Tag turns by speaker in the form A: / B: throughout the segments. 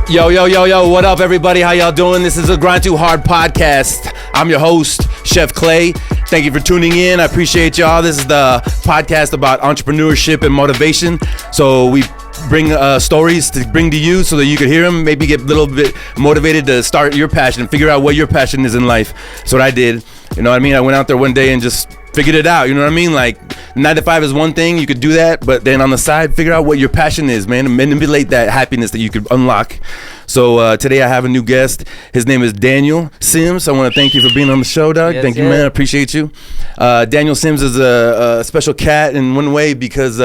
A: Yo, what up, everybody? How y'all doing? This is a Grind2Hard podcast. I'm your host, Chef Clay. Thank you for tuning in. I appreciate y'all. This is the podcast about entrepreneurship and motivation. So we bring stories to bring to you so that you can hear them, maybe get a little bit motivated to start your passion and figure out what your passion is in life. That's what I did. You know what I mean? I went out there one day and just figured it out. You know what I mean? Like 9 to 5 is one thing, you could do that, but then on the side, figure out what your passion is, man, and manipulate that happiness that you could unlock. So today I have a new guest. His name is Daniel Sims. I want to thank you for being on the show, Doug. Thank you, man. I appreciate you. Daniel Sims is a special cat in one way because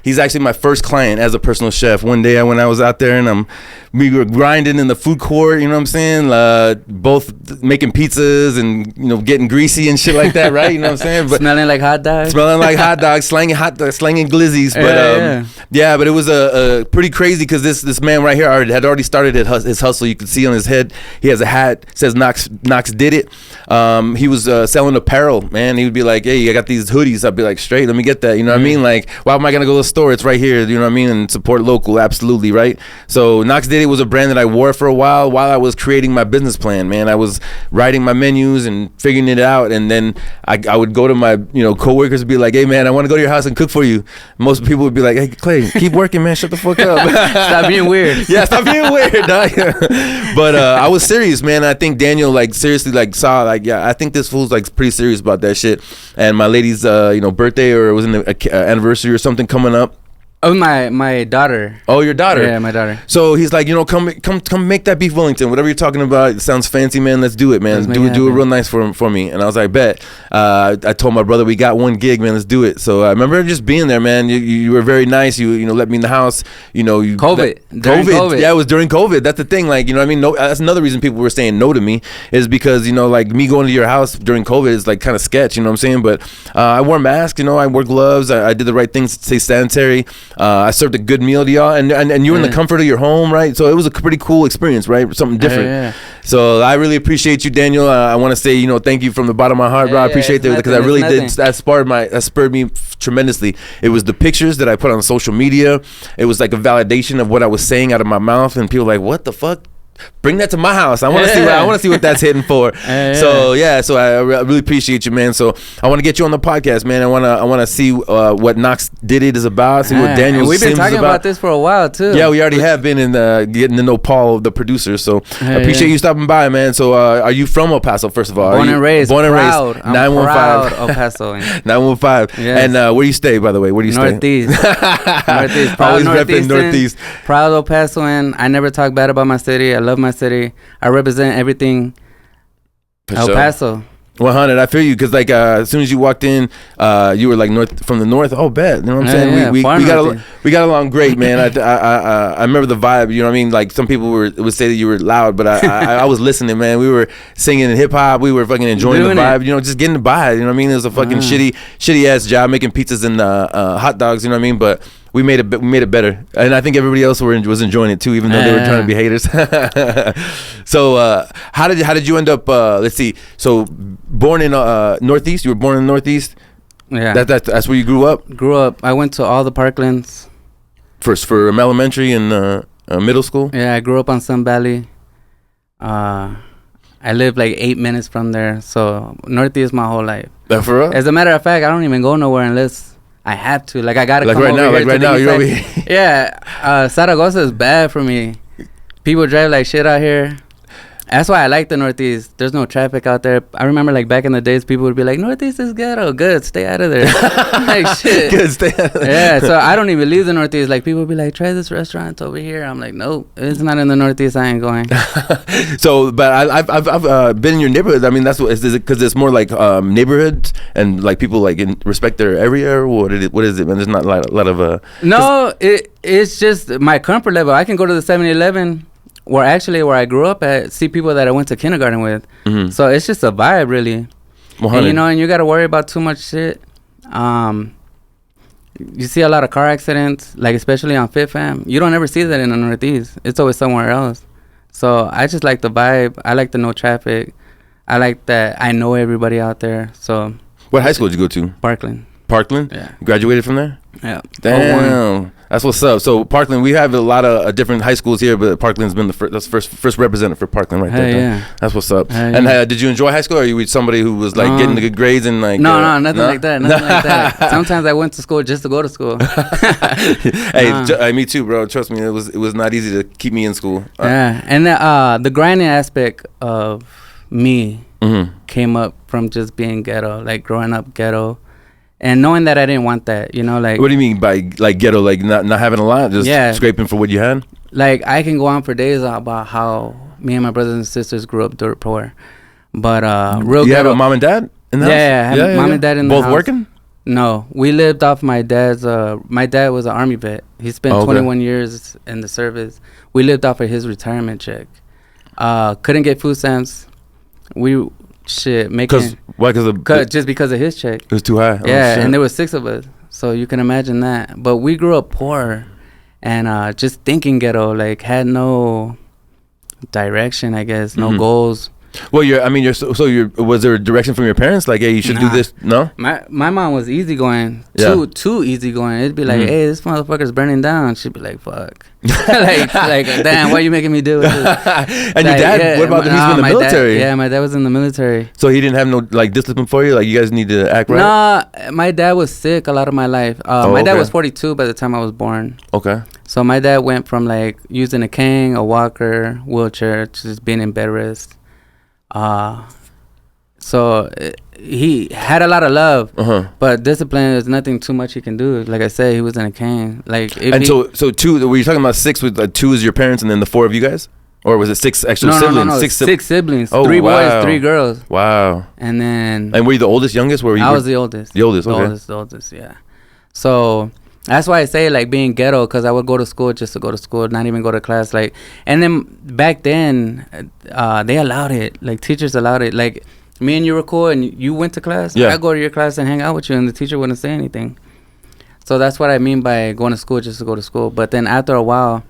A: he's actually my first client as a personal chef. One day when I was out there and we were grinding in the food court, you know what I'm saying? Both making pizzas and, you know, getting greasy and shit like that, right? You know what I'm saying? But
B: smelling like hot dogs.
A: Slanging glizzies. But it was a pretty crazy because this man right here had already started his hustle. You can see on his head, he has a hat, says Knox did it. He was selling apparel, man. He would be like, hey, I got these hoodies. I'd be like, straight, let me get that. You know what I mean? Like, why am I going to go to the store? It's right here, you know what I mean? And support local, absolutely, right? So Knox did it was a brand that I wore for a while I was creating my business plan, man. I was writing my menus and figuring it out. And then I would go to my, coworkers and be like, hey, man, I want to go to your house and cook for you. Most people would be like, hey, Clay, keep working, man. Shut the fuck up.
B: Stop being weird.
A: Yeah, stop being weird, dog. But I was serious, man. I think Daniel seriously saw I think this fool's pretty serious about that shit. And my lady's birthday, or it was an anniversary or something coming up.
B: Oh, my daughter.
A: Oh, your daughter.
B: Yeah, my daughter.
A: So he's like, come make that beef Wellington. Whatever you're talking about, it sounds fancy, man. Let's do it, man. Do it real nice for me. And I was like, bet. I told my brother we got one gig, man. Let's do it. So I remember just being there, man. You were very nice. You let me in the house.
B: COVID.
A: Yeah, it was during COVID. That's the thing. You know what I mean? No, that's another reason people were saying no to me is because me going to your house during COVID is kind of sketch. You know what I'm saying? But I wore masks. I wore gloves. I did the right things to stay sanitary. I served a good meal to y'all, and you were in the comfort of your home, right? So it was a pretty cool experience, right? Something different. Yeah. So I really appreciate you, Daniel. I want to say, thank you from the bottom of my heart, bro. I appreciate that because I really did. That spurred me tremendously. It was the pictures that I put on social media. It was like a validation of what I was saying out of my mouth, and people were like, what the fuck? Bring that to my house. I want to see what that's hitting for. So I really appreciate you, man. So I want to get you on the podcast, man. I want to see what Knox Did It is about. See what Daniel
B: We've been talking about this for a while too.
A: Yeah, we already have been in getting to know Paul, the producer. So I appreciate you stopping by, man. So are you from El Paso, first of all?
B: Born and raised.
A: 915.
B: Proud El Paso.
A: 915. Yes. And where do you stay, by the way? Where do you stay?
B: Northeast. Proud
A: always repping Northeast.
B: Proud El Paso, and I never talk bad about my city. I love my city. I represent everything. El Paso.
A: 100. I feel you because as soon as you walked in, you were from the north. Oh, bet. You know what I'm saying? We got along great, man. I remember the vibe. You know what I mean? Some people would say that you were loud, but I was listening, man. We were singing hip hop. We were fucking enjoying the vibe. Just getting by. You know what I mean? It was a fucking shitty ass job making pizzas and hot dogs. You know what I mean? But we made it better, and I think everybody else was enjoying it too, even though they were trying to be haters. So how did you end up? Let's see. So born in Northeast. You were born in Northeast.
B: Yeah.
A: That's where you grew up.
B: I went to all the Parklands.
A: First for elementary and middle school.
B: Yeah, I grew up on Sun Valley. I lived 8 minutes from there, so Northeast my whole life.
A: For real?
B: As a matter of fact, I don't even go nowhere unless I have to. I gotta come
A: right
B: over
A: now.
B: here.
A: Right now, you're over here.
B: Yeah, Zaragoza is bad for me. People drive like shit out here. That's why I like the Northeast. There's no traffic out there. I remember back in the days, people would be like, Northeast is ghetto. Good, stay out of there. Shit.
A: Good, stay out of there.
B: Yeah, so I don't even leave the Northeast. People would be like, try this restaurant over here. I'm like, nope, it's not in the Northeast. I ain't going.
A: So, but I've been in your neighborhood. I mean, that's what is it? Because it's more neighborhoods and respect their area. Or what is it? Man, there's not a lot of
B: No, it's just my comfort level. I can go to the 7-Eleven. Where I grew up at, see people that I went to kindergarten with. Mm-hmm. So it's just a vibe, really. 100. And you got to worry about too much shit. You see a lot of car accidents, especially on Fit Fam. You don't ever see that in the Northeast. It's always somewhere else. So I just like the vibe. I like the no traffic. I like that I know everybody out there. So
A: what high school did you go to?
B: Parkland.
A: Parkland?
B: Yeah.
A: Graduated from there?
B: Yeah.
A: Damn. That's what's up. So Parkland, we have a lot of different high schools here, but Parkland's been the first representative for Parkland right there.
B: Yeah.
A: That's what's up.
B: And
A: did you enjoy high school, or you were somebody who was like getting the good grades and like?
B: No, nothing like that. Nothing like that. Sometimes I went to school just to go to school.
A: Hey, me too, bro. Trust me, it was not easy to keep me in school.
B: And the grinding aspect of me came up from just being ghetto, like growing up ghetto. And knowing that I didn't want that, like...
A: What do you mean by, like, ghetto? Like, not having a lot? Just scraping for what you had?
B: Like, I can go on for days about how me and my brothers and sisters grew up dirt poor. But, real
A: You
B: ghetto...
A: have a mom and dad in the house?
B: Yeah, I have mom and dad in the house.
A: Both working?
B: No. We lived off my dad's... my dad was an Army vet. He spent 21 years in the service. We lived off of his retirement check. Couldn't get food stamps. Making...
A: Why?
B: Just because of his check.
A: It was too high.
B: Yeah, and there were 6 of us, so you can imagine that. But we grew up poor, and just thinking ghetto, like had no direction, I guess, no goals.
A: Well, was there a direction from your parents? Like, hey, you should do this? No?
B: My mom was easygoing, too easygoing. It'd be like, hey, this motherfucker's burning down. She'd be like, fuck. like, damn, what are you making me do with this?
A: And your dad, what about him? He's in the military.
B: My dad was in the military.
A: So he didn't have no, like, discipline for you? Like, you guys need to act right?
B: Nah, my dad was sick a lot of my life. My dad was 42 by the time I was born.
A: Okay.
B: So my dad went from, like, using a cane, a walker, wheelchair, to just being in bed rest. So he had a lot of love, but discipline is nothing too much he can do. Like I said, he was in a cane. Like,
A: so 2. Were you talking about 6 with 2 is your parents and then the 4 of you guys, or was it 6 extra siblings?
B: No, 6 siblings.
A: Oh,
B: 3 boys, 3 girls.
A: Wow.
B: And
A: were you the oldest, youngest? Where were you?
B: I was the oldest.
A: The oldest. Okay.
B: The oldest. Yeah. So that's why I say like being ghetto, because I would go to school just to go to school, not even go to class. Like, and then back then, they allowed it. Like, teachers allowed it. Like, me and you were cool, and you went to class.
A: Yeah.
B: I go to your class and hang out with you, and the teacher wouldn't say anything. So that's what I mean by going to school just to go to school. But then after a while,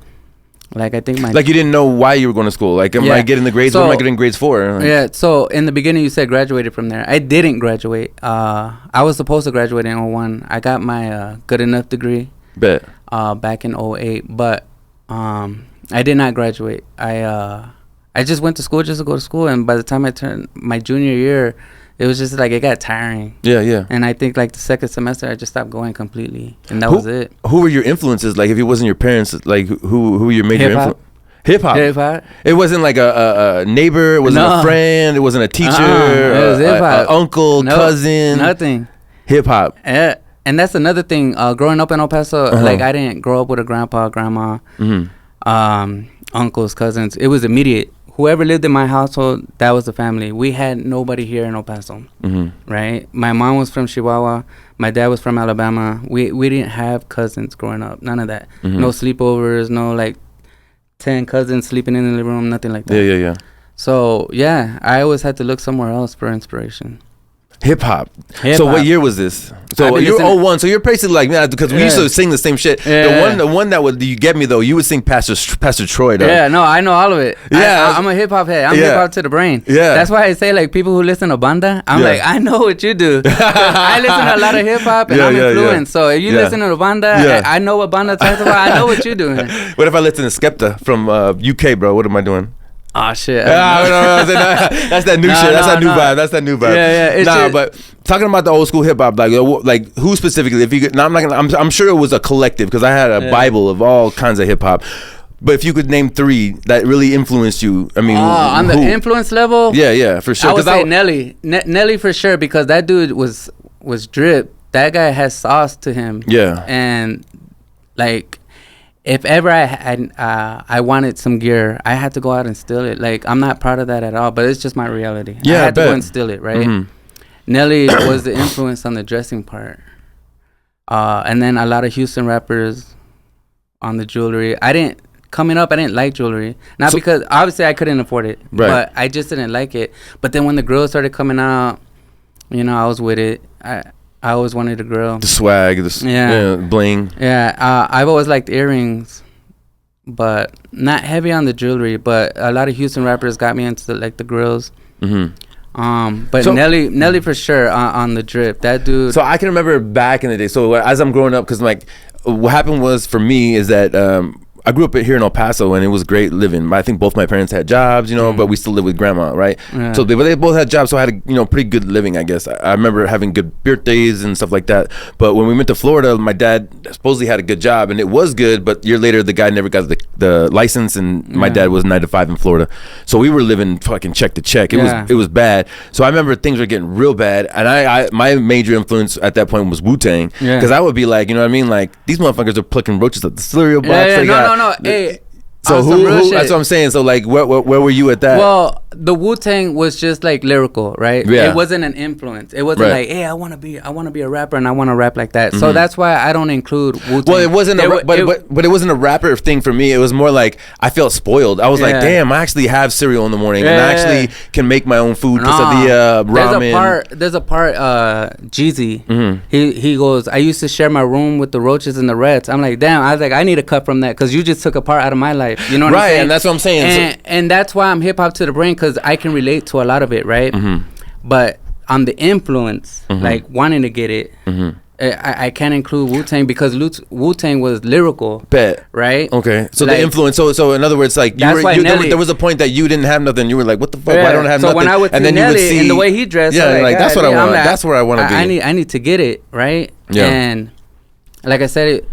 B: like, I think
A: like, you didn't know why you were going to school. Like, am I getting the grades? What am I getting grades for?
B: Yeah. So in the beginning, you said graduated from there. I didn't graduate. I was supposed to graduate in 01. I got my good enough degree.
A: Bet.
B: Back in 08, but I did not graduate. I just went to school just to go to school, and by the time I turned my junior year, it was just like it got tiring.
A: Yeah.
B: And I think like the second semester, I just stopped going completely, and that was it.
A: Who were your influences? Like, if it wasn't your parents, like who were your major influence? Hip hop. It wasn't like a neighbor. It wasn't a friend. It wasn't a teacher.
B: It was hip hop.
A: Uncle, cousin.
B: Nothing.
A: Hip hop.
B: And that's another thing. Growing up in El Paso, like, I didn't grow up with a grandpa, grandma, uncles, cousins. It was immediate. Whoever lived in my household, that was the family. We had nobody here in El Paso, right? My mom was from Chihuahua. My dad was from Alabama. We didn't have cousins growing up. None of that. No sleepovers. No, like, 10 cousins sleeping in the living room. Nothing like that.
A: Yeah.
B: So, yeah, I always had to look somewhere else for inspiration.
A: Hip hop. So what year was this? So you're 01. So you're basically like, man, because we used to sing the same shit. The one that would you get me though, you would sing Pastor Troy though.
B: Yeah, no, I know all of it.
A: Yeah,
B: I'm a hip hop head. I'm hip hop to the brain.
A: Yeah,
B: that's why I say like people who listen to banda, I'm like, I know what you do. I listen to a lot of hip hop and I'm influenced. So if you listen to the banda, I know what banda talks about. I know what you're doing.
A: What if I listen to Skepta from UK, bro? What am I doing?
B: Oh shit!
A: No, that's that new shit. That's that new vibe. That's that new vibe.
B: Yeah.
A: But talking about the old school hip hop, like who specifically? If you could, now I'm sure it was a collective because I had a Bible of all kinds of hip hop. But if you could name 3 that really influenced you, I mean,
B: on the influence level,
A: yeah, for sure.
B: I would say Nelly, Nelly for sure, because that dude was drip. That guy has sauce to him. Yeah, and like. If ever I wanted some gear, I had to go out and steal it. Like, I'm not proud of that at all, but it's just my reality. I had to go and steal it, right? Nelly was the influence on the dressing part. And then a lot of Houston rappers on the jewelry. Coming up, I didn't like jewelry. Not because, obviously, I couldn't afford it. Right. But I just didn't like it. But then when the grills started coming out, I was with it. I always wanted a grill. The swag, bling. Yeah, I've always liked earrings, but not heavy on the jewelry. But a lot of Houston rappers got me into the grills. But Nelly for sure on the drip. That dude. So I can remember back in the day. So as I'm growing up, because like
A: what happened was for me is that I grew up here in El Paso, and it was great living. I think both my parents had jobs, but we still lived with grandma, right?
B: Yeah.
A: So they both had jobs, so I had a pretty good living, I guess. I remember having good birthdays and stuff like that. But when we went to Florida, my dad supposedly had a good job, and it was good. But a year later, the guy never got the license, and my dad was 9 to 5 in Florida. So we were living fucking check to check. It was bad. So I remember things were getting real bad, and I my major influence at that point was Wu-Tang, because I would be like, you know what I mean, like these motherfuckers are plucking roaches at the cereal box.
B: No. Hey,
A: so that's what I'm saying. So like, where were you at that?
B: Well, the Wu-Tang was just like lyrical, right?
A: Yeah.
B: It wasn't an influence. It wasn't like, hey, I want to be a rapper and I want to rap like that. So that's why I don't include Wu-Tang.
A: Well, it wasn't but it wasn't a rapper thing for me. It was more like I felt spoiled. I was like, damn, I actually have cereal in the morning, and I actually can make my own food. Ramen.
B: There's a part Jeezy. He goes, I used to share my room with the roaches and the rats. I'm like, damn. I was like, I need a cut from that because you just took a part out of my life. You know what I'm saying?
A: Right, and that's what I'm saying.
B: And that's why I'm hip hop to the brain, because I can relate to a lot of it, right? But on the influence, like wanting to get it, I can't include Wu-Tang because Wu-Tang was lyrical.
A: Bet.
B: Right?
A: Okay. So
B: like,
A: the influence. So in other words, like there was a point that you didn't have nothing. You were like, what the fuck? Why don't I have nothing?
B: So when I would see Nelly and the way he dressed,
A: like that's what I want. That's where I want to be.
B: I need to get it, right?
A: Yeah.
B: And like I said,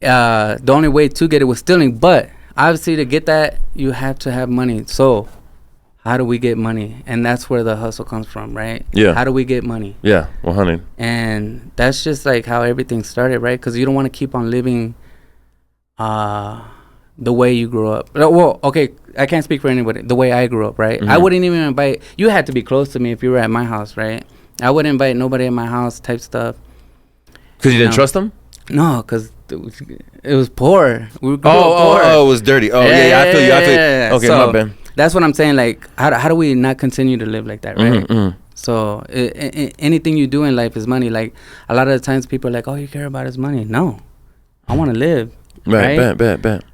B: the only way to get it was stealing, but obviously to get that you have to have money. So how do we get money? And that's where the hustle comes from, right?
A: Yeah.
B: How do we get money?
A: Yeah, 100.
B: And that's just like how everything started, right? Because you don't want to keep on living the way you grew up. Well, okay, I can't speak for anybody. The way I grew up, right? I wouldn't even invite, you had to be close to me if you were at my house, right? I wouldn't invite nobody at my house type stuff.
A: Because you didn't trust them?
B: No, because it was poor. We grew up poor.
A: Oh, it was dirty. Oh, yeah, I feel you. Okay,
B: so,
A: my bad.
B: That's what I'm saying. Like, how do we not continue to live like that, right? So anything you do in life is money. Like, a lot of the times people are like, all you care about is money. No, I want to live.
A: Right. Bet.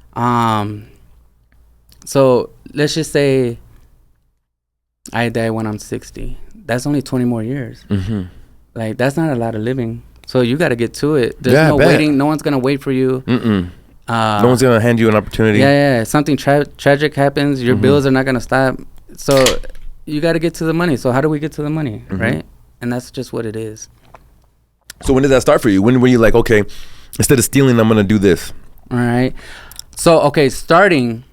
B: So let's just say I die when I'm 60. That's only 20 more years. Like, that's not a lot of living. So you got to get to it. There's no waiting. No one's going to wait for you. No
A: one's going to hand you an opportunity.
B: Yeah. Something tragic happens. Your bills are not going to stop. So you got to get to the money. So how do we get to the money, right? And that's just what it is.
A: So when did that start for you? When were you like, okay, instead of stealing, I'm going to do this?
B: All right. So, okay, starting,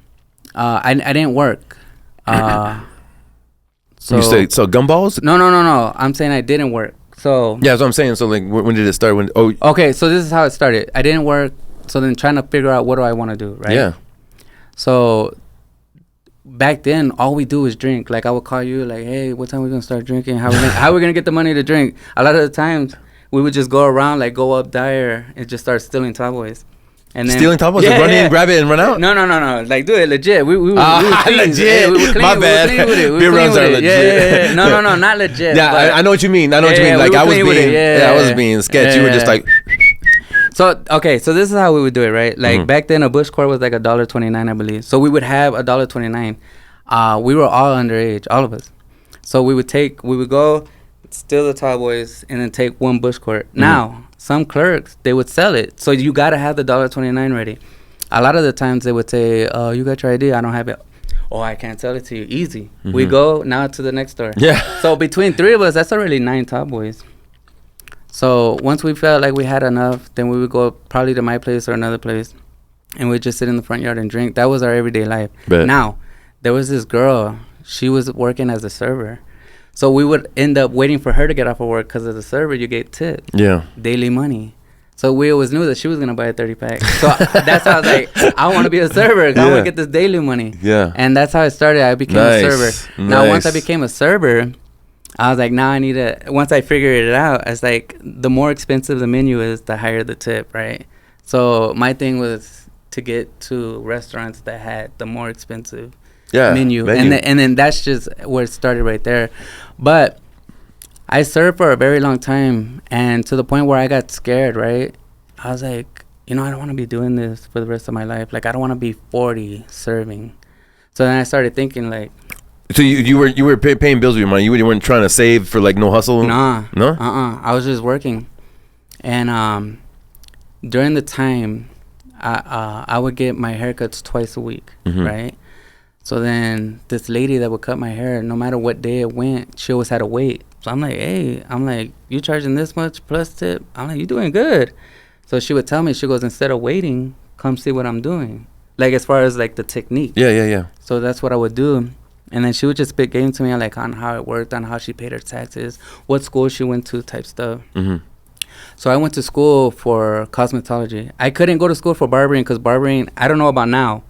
B: I didn't work.
A: So you say, so gumballs?
B: No. I'm saying I didn't work. So
A: yeah, that's what I'm saying. So like, when did it start?
B: Okay, so this is how it started. I didn't work, so then trying to figure out what do I want to do, right?
A: Yeah.
B: So back then, all we do is drink. Like, I would call you, like, hey, what time we gonna start drinking? How we gonna get the money to drink? A lot of the times, we would just go around, like, go up Dyer and just start stealing Tall Boys. And then
A: stealing Tall Boys? Like run in, grab it, and run out?
B: No. Like, do it legit. We were clean.
A: Legit.
B: We were clean.
A: My bad. Beer runs are legit.
B: Yeah. No, not legit.
A: Yeah, I know what you mean. Like, I was being sketchy. You were just like...
B: So, okay, so this is how we would do it, right? Like, back then, a Bush Quart was like $1.29, I believe. So we would have $1.29. We were all underage, all of us. So we would go, steal the Tall Boys, and then take one Bush Quart. Now, some clerks, they would sell it. So you got to have the $1.29 ready. A lot of the times they would say, oh, you got your ID? I don't have it. Oh, I can't sell it to you. Easy. We go now to the next store.
A: Yeah.
B: So between three of us, that's already 9 Tall Boys. So once we felt like we had enough, then we would go probably to my place or another place, and we'd just sit in the front yard and drink. That was our everyday life.
A: Bet.
B: Now, there was this girl. She was working as a server. So we would end up waiting for her to get off of work because as a server, you get tipped.
A: Yeah.
B: Daily money. So we always knew that she was going to buy a 30-pack. So that's how I was like, I want to be a server. I want to get this daily money.
A: Yeah.
B: And that's how it started. I became a server. Now, once I became a server, I was like, now I need once I figured it out, it's like the more expensive the menu is, the higher the tip, right? So my thing was to get to restaurants that had the more expensive menu. And then that's just where it started right there. But I served for a very long time, and to the point where I got scared, right? I was like, I don't want to be doing this for the rest of my life. Like, I don't want to be 40 serving. So then I started thinking, like...
A: So you were paying bills with your money? You weren't trying to save for, like, no hustle?
B: Nah.
A: No?
B: I was just working. And during the time, I would get my haircuts twice a week, right? So then this lady that would cut my hair, no matter what day it went, she always had to wait. So I'm like, hey, you charging this much plus tip? I'm like, you doing good. So she would tell me, she goes, instead of waiting, come see what I'm doing. Like, as far as, like, the technique.
A: Yeah.
B: So that's what I would do. And then she would just spit game to me, like, on how it worked, on how she paid her taxes, what school she went to type stuff. So I went to school for cosmetology. I couldn't go to school for barbering because barbering, I don't know about now,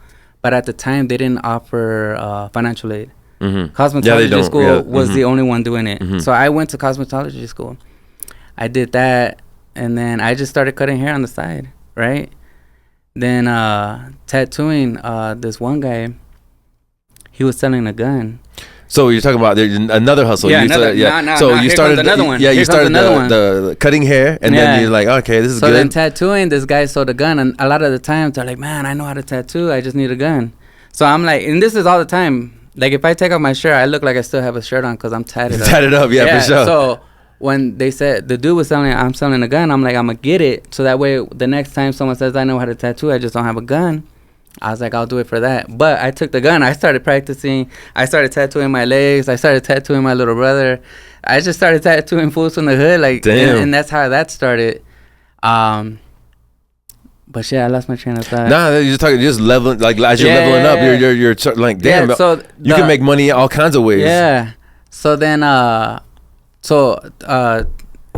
B: but at the time, they didn't offer financial aid. Cosmetology school was the only one doing it. So I went to cosmetology school. I did that, and then I just started cutting hair on the side, right? Then tattooing, this one guy, he was selling a gun.
A: So you're talking about there's another hustle.
B: Yeah,
A: So you started
B: another one.
A: Yeah, you started the cutting hair, and then you're like, okay, this is good.
B: So then tattooing, this guy sold a gun, and a lot of the times they're like, man, I know how to tattoo. I just need a gun. So I'm like, and this is all the time. Like, if I take off my shirt, I look like I still have a shirt on because I'm tatted up.
A: Tatted up, yeah, for sure.
B: So when they said the dude was selling, I'm selling a gun, I'm like, I'm going to get it. So that way, the next time someone says I know how to tattoo, I just don't have a gun. I was like, I'll do it for that. But I took the gun. I started practicing. I started tattooing my legs. I started tattooing my little brother. I just started tattooing fools from the hood. Like, and that's how that started. But shit, I lost my train of thought.
A: Nah, you're just leveling. Like, as you're leveling up, you're like, damn. Yeah, so you can make money all kinds of ways.
B: Yeah. So then,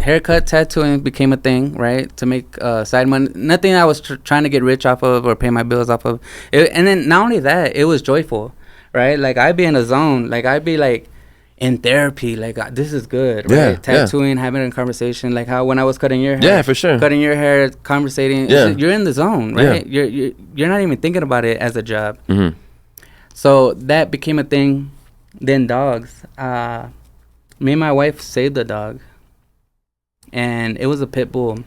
B: haircut, tattooing became a thing, right? To make side money. Nothing I was trying to get rich off of or pay my bills off of. And then not only that, it was joyful, right? Like, I'd be in a zone. Like, I'd be like in therapy. Like, this is good, right?
A: Yeah,
B: tattooing, having a conversation. Like how when I was cutting your hair.
A: Yeah, for sure.
B: Cutting your hair, conversating.
A: Yeah.
B: You're in the zone, right?
A: Yeah.
B: You're not even thinking about it as a job. So that became a thing. Then dogs. Me and my wife saved a dog. And it was a pit bull,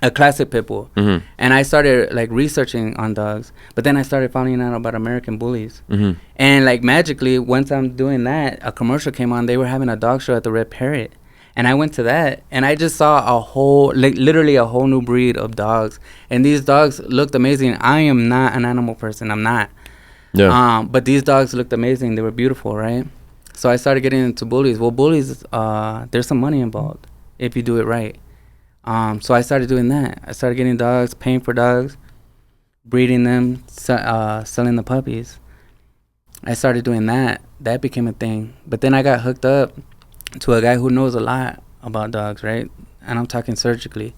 B: a classic pit bull. And I started like researching on dogs, but then I started finding out about American bullies. And like magically, once I'm doing that, a commercial came on. They were having a dog show at the Red Parrot, and I went to that, and I just saw a whole, like literally a whole new breed of dogs. And these dogs looked amazing. I am not an animal person. I'm not. Yeah. But these dogs looked amazing. They were beautiful, right? So I started getting into bullies. Well, bullies, there's some money involved if you do it right. So I started doing that. I started getting dogs, paying for dogs, breeding them, selling the puppies. I started doing that. That became a thing. But then I got hooked up to a guy who knows a lot about dogs, right? And I'm talking surgically.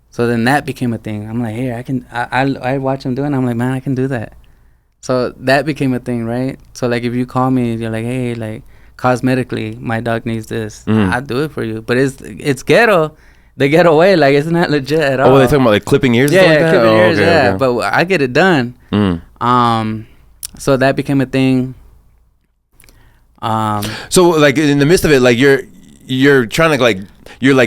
B: So then that became a thing. I'm like, hey, I watch him doing it. I'm like, man, I can do that. So that became a thing, right? So like if you call me, you're like, hey, like, cosmetically, my dog needs this. I'll do it for you. But it's ghetto. The ghetto way, like, it's not legit at all.
A: Oh, they're talking about like clipping ears?
B: Yeah,
A: and stuff like
B: clipping ears,
A: okay.
B: But I get it done. So that became a thing.
A: So like in the midst of it, like you're trying to like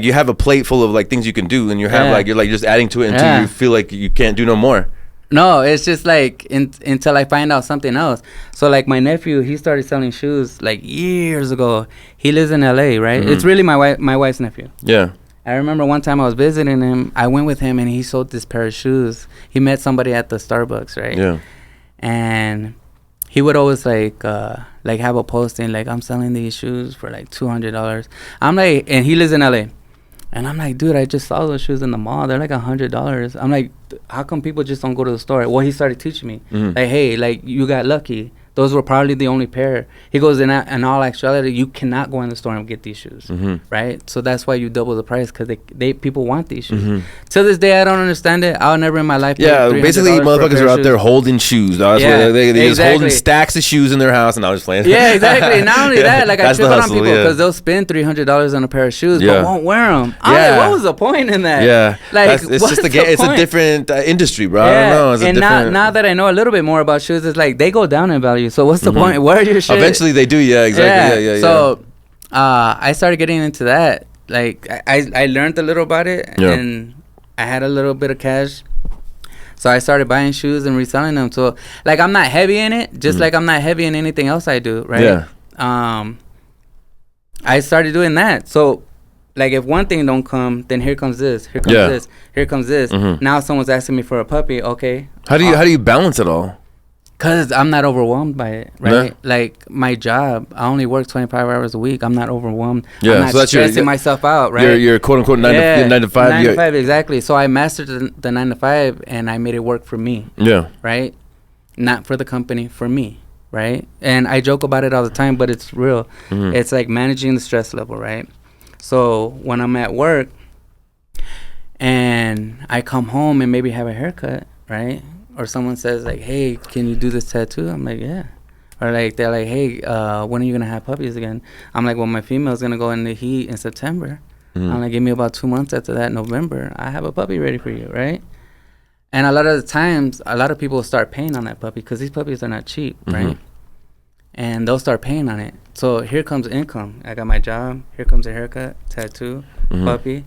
A: you have a plate full of like things you can do, and you're just adding to it until you feel like you can't do no more.
B: No, it's just like until I find out something else. So like my nephew, he started selling shoes like years ago. He lives in LA, right? It's really my wife's nephew.
A: Yeah.
B: I remember one time I was visiting him. I went with him and he sold this pair of shoes. He met somebody at the Starbucks, right? Yeah. And he would always like have a posting like, I'm selling these shoes for like $200. I'm like, and he lives in LA. And I'm like, dude, I just saw those shoes in the mall. They're like $100. I'm like, how come people just don't go to the store? Well, he started teaching me. Like, hey, like, you got lucky. Those were probably the only pair. He goes, in all actuality, you cannot go in the store and get these shoes, right? So that's why you double the price, because they people want these shoes. To this day, I don't understand it. I'll never in my life.
A: Yeah, basically, motherfuckers are out there holding shoes. That's why they just holding stacks of shoes in their house, and I was just playing.
B: Yeah, exactly. Not only that, like, I trip on people because they'll spend $300 on a pair of shoes, but won't wear them. I'm like, what was the point in that? Yeah,
A: like, it's just it's a different industry, bro. I don't know. It's
B: and now that I know a little bit more about shoes, it's like they go down in value. So what's the point? Where are your shit?
A: Eventually they do, yeah, exactly. Yeah.
B: So I started getting into that. Like I learned a little about it, and I had a little bit of cash. So I started buying shoes and reselling them. So like I'm not heavy in it, just like I'm not heavy in anything else I do, right? Yeah. I started doing that. So like if one thing don't come, then here comes this, here comes this, here comes this. Now someone's asking me for a puppy. Okay.
A: How do you balance it all?
B: Cause I'm not overwhelmed by it, right? Yeah. Like my job, I only work 25 hours a week. I'm not overwhelmed.
A: Yeah,
B: I'm not
A: so that's
B: stressing myself out, right?
A: Your quote unquote 9 to 5.
B: 9 to 5, exactly. So I mastered the 9 to 5, and I made it work for me.
A: Yeah.
B: Right. Not for the company, for me. Right. And I joke about it all the time, but it's real. It's like managing the stress level, right? So when I'm at work, and I come home and maybe have a haircut, right? Or someone says like, hey, can you do this tattoo? I'm like, yeah. Or like they're like, hey, when are you gonna have puppies again? I'm like, well, my female's gonna go in the heat in September. I'm like, give me about 2 months after that, November, I have a puppy ready for you, right? And a lot of the times, a lot of people start paying on that puppy because these puppies are not cheap, right? And they'll start paying on it. So here comes income. I got my job. Here comes a haircut, tattoo, puppy.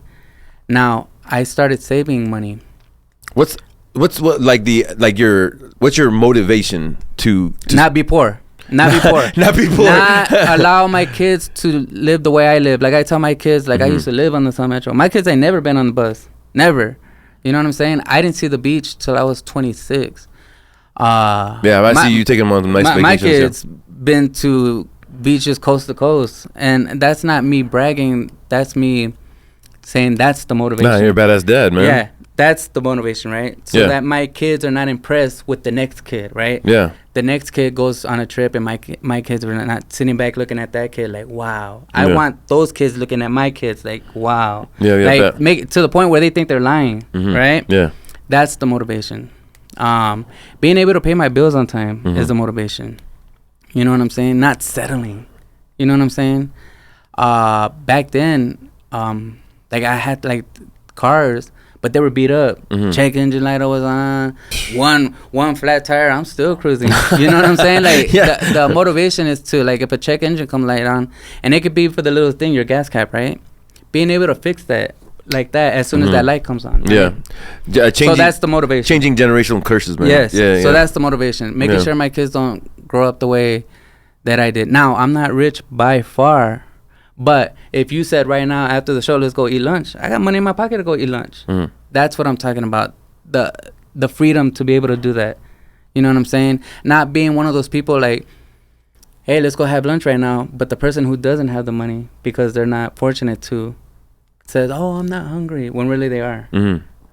B: Now I started saving money.
A: What's your motivation to
B: not be poor? Not be poor.
A: Not be poor.
B: Not allow my kids to live the way I live. Like I tell my kids, like I used to live on the Sun Metro. My kids ain't never been on the bus. Never. You know what I'm saying? I didn't see the beach till I was 26.
A: I see you taking them on some nice vacations.
B: My kids been to beaches coast to coast, and that's not me bragging. That's me saying that's the motivation.
A: Nah, you're a badass dad, man.
B: Yeah. That's the motivation, right? So that my kids are not impressed with the next kid, right?
A: Yeah.
B: The next kid goes on a trip, and my kids are not sitting back looking at that kid like, wow. I want those kids looking at my kids like, wow.
A: Yeah,
B: like make it to the point where they think they're lying, right?
A: Yeah.
B: That's the motivation. Being able to pay my bills on time is the motivation. You know what I'm saying? Not settling. You know what I'm saying? Back then, like I had like cars, but they were beat up. Check engine light was on. One flat tire, I'm still cruising. You know what I'm saying? Like the motivation is to, like, if a check engine come light on, and it could be for the little thing, your gas cap, right? Being able to fix that like that as soon as that light comes on. Right?
A: Yeah.
B: So that's the motivation.
A: Changing generational curses, man.
B: Yes.
A: Yeah.
B: So that's the motivation. Making sure my kids don't grow up the way that I did. Now, I'm not rich by far. But if you said right now after the show, let's go eat lunch, I got money in my pocket to go eat lunch. That's what I'm talking about. The freedom to be able to do that. You know what I'm saying? Not being one of those people like, hey, let's go have lunch right now. But the person who doesn't have the money because they're not fortunate to says, oh, I'm not hungry, when really they are.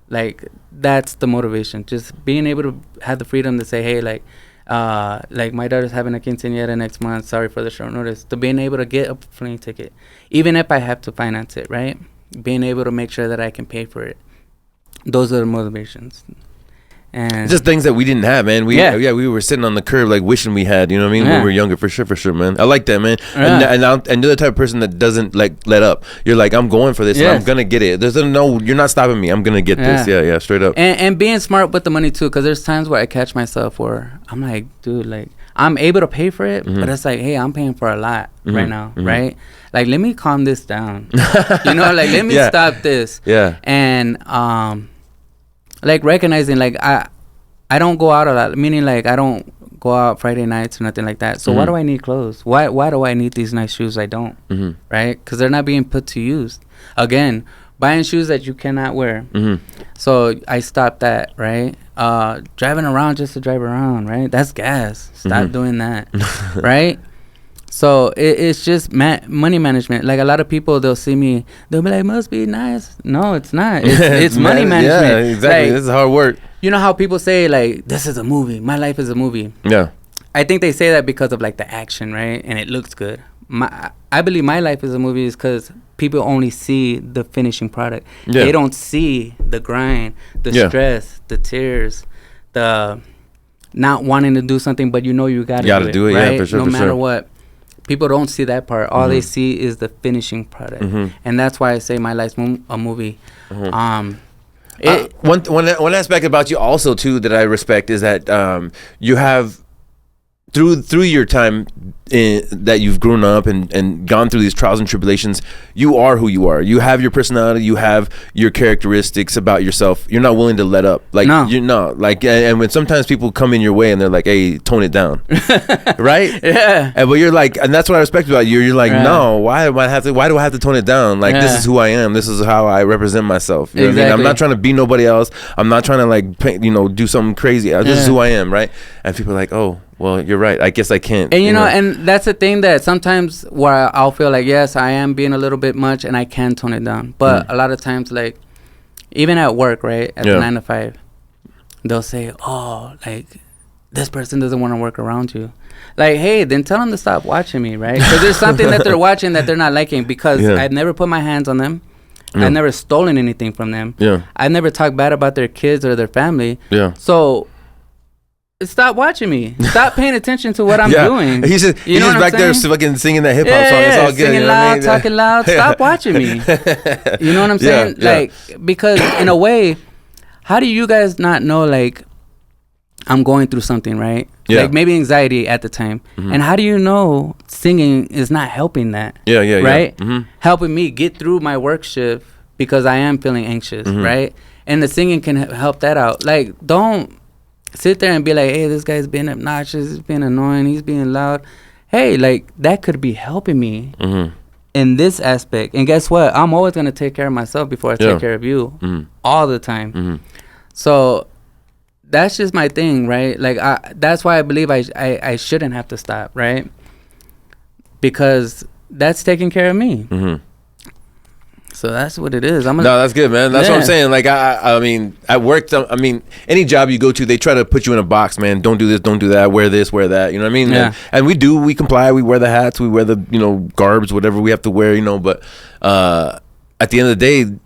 B: Like, that's the motivation. Just being able to have the freedom to say, hey, like my daughter's having a quinceañera next month, sorry for the short notice, to being able to get a plane ticket, even if I have to finance it, right? Being able to make sure that I can pay for it. Those are the motivations. And
A: just things that we didn't have, man. We were sitting on the curb like wishing we had, you know what I mean? When we were younger, for sure, man. I like that, man. And you're the type of person that doesn't like let up. You're like, I'm going for this, and I'm gonna get it. You're not stopping me. I'm gonna get this. Yeah, straight up.
B: And being smart with the money too, because there's times where I catch myself where I'm like, dude, like I'm able to pay for it, but it's like, hey, I'm paying for a lot right now, right? Like, let me calm this down. You know, like let me stop this. Yeah. And like recognizing, like I don't go out a lot, meaning like I don't go out Friday nights or nothing like that. So why do I need clothes? Why do I need these nice shoes? I don't, right? Because they're not being put to use. Again, buying shoes that you cannot wear. So I stopped that, right? Driving around just to drive around, right? That's gas. Stop doing that, right? So it's just money management. Like a lot of people, they'll see me, they'll be like, must be nice. No, it's not. It's money management.
A: Yeah, exactly. Like, this is hard work.
B: You know how people say, like, this is a movie. My life is a movie. Yeah. I think they say that because of, like, the action, right? And it looks good. I believe my life is a movie is because people only see the finishing product. Yeah. They don't see the grind, the stress, the tears, the not wanting to do something, but you know you got to do it, right? Yeah, for sure, no matter what. People don't see that part. All they see is the finishing product. And that's why I say my life's a movie. One aspect about you also, too, that I respect is that you have
A: through your time that you've grown up and gone through these trials and tribulations, you are who you are. You have your personality. You have your characteristics about yourself. You're not willing to let up. Like,
B: no.
A: you're not. Like, and when sometimes people come in your way and they're like, hey, tone it down. Right?
B: Yeah.
A: And but you're like, and that's what I respect about you. You're like, no, why do I have to tone it down? Like, this is who I am. This is how I represent myself. You know what I mean? I'm not trying to be nobody else. I'm not trying to like do something crazy. This is who I am, right? And people are like, oh, well, you're right. I guess I can't.
B: And you know, and that's the thing that sometimes where I'll feel like, yes, I am being a little bit much and I can tone it down. But a lot of times, like, even at work, right, at the 9 to 5, they'll say, oh, like, this person doesn't want to work around you. Like, hey, then tell them to stop watching me, right? Because there's something that they're watching that they're not liking, because I've never put my hands on them. I've never stolen anything from them. I've never talked bad about their kids or their family. So stop watching me. Stop paying attention to what I'm doing.
A: He's just back there fucking singing that hip hop song. It's all good.
B: Singing loud, talking loud. Stop watching me. You know what I'm saying? Like, because in a way, how do you guys not know, like, I'm going through something, right? Like maybe anxiety at the time. And how do you know singing is not helping that? Right? Helping me get through my work shift because I am feeling anxious, right? And the singing can help that out. Like, don't sit there and be like, hey, this guy's being obnoxious, he's being annoying, he's being loud. Hey, like, that could be helping me in this aspect. And guess what? I'm always going to take care of myself before I take care of you all the time. So that's just my thing, right? Like, that's why I believe I shouldn't have to stop, right? Because that's taking care of me. So that's what it is. No,
A: that's good, man. That's what I'm saying. Like, I mean, at work, I mean, any job you go to, they try to put you in a box, man. Don't do this, don't do that, wear this, wear that. You know what I mean?
B: Yeah.
A: And we comply. We wear the hats, we wear the, garbs, whatever we have to wear, But at the end of the day,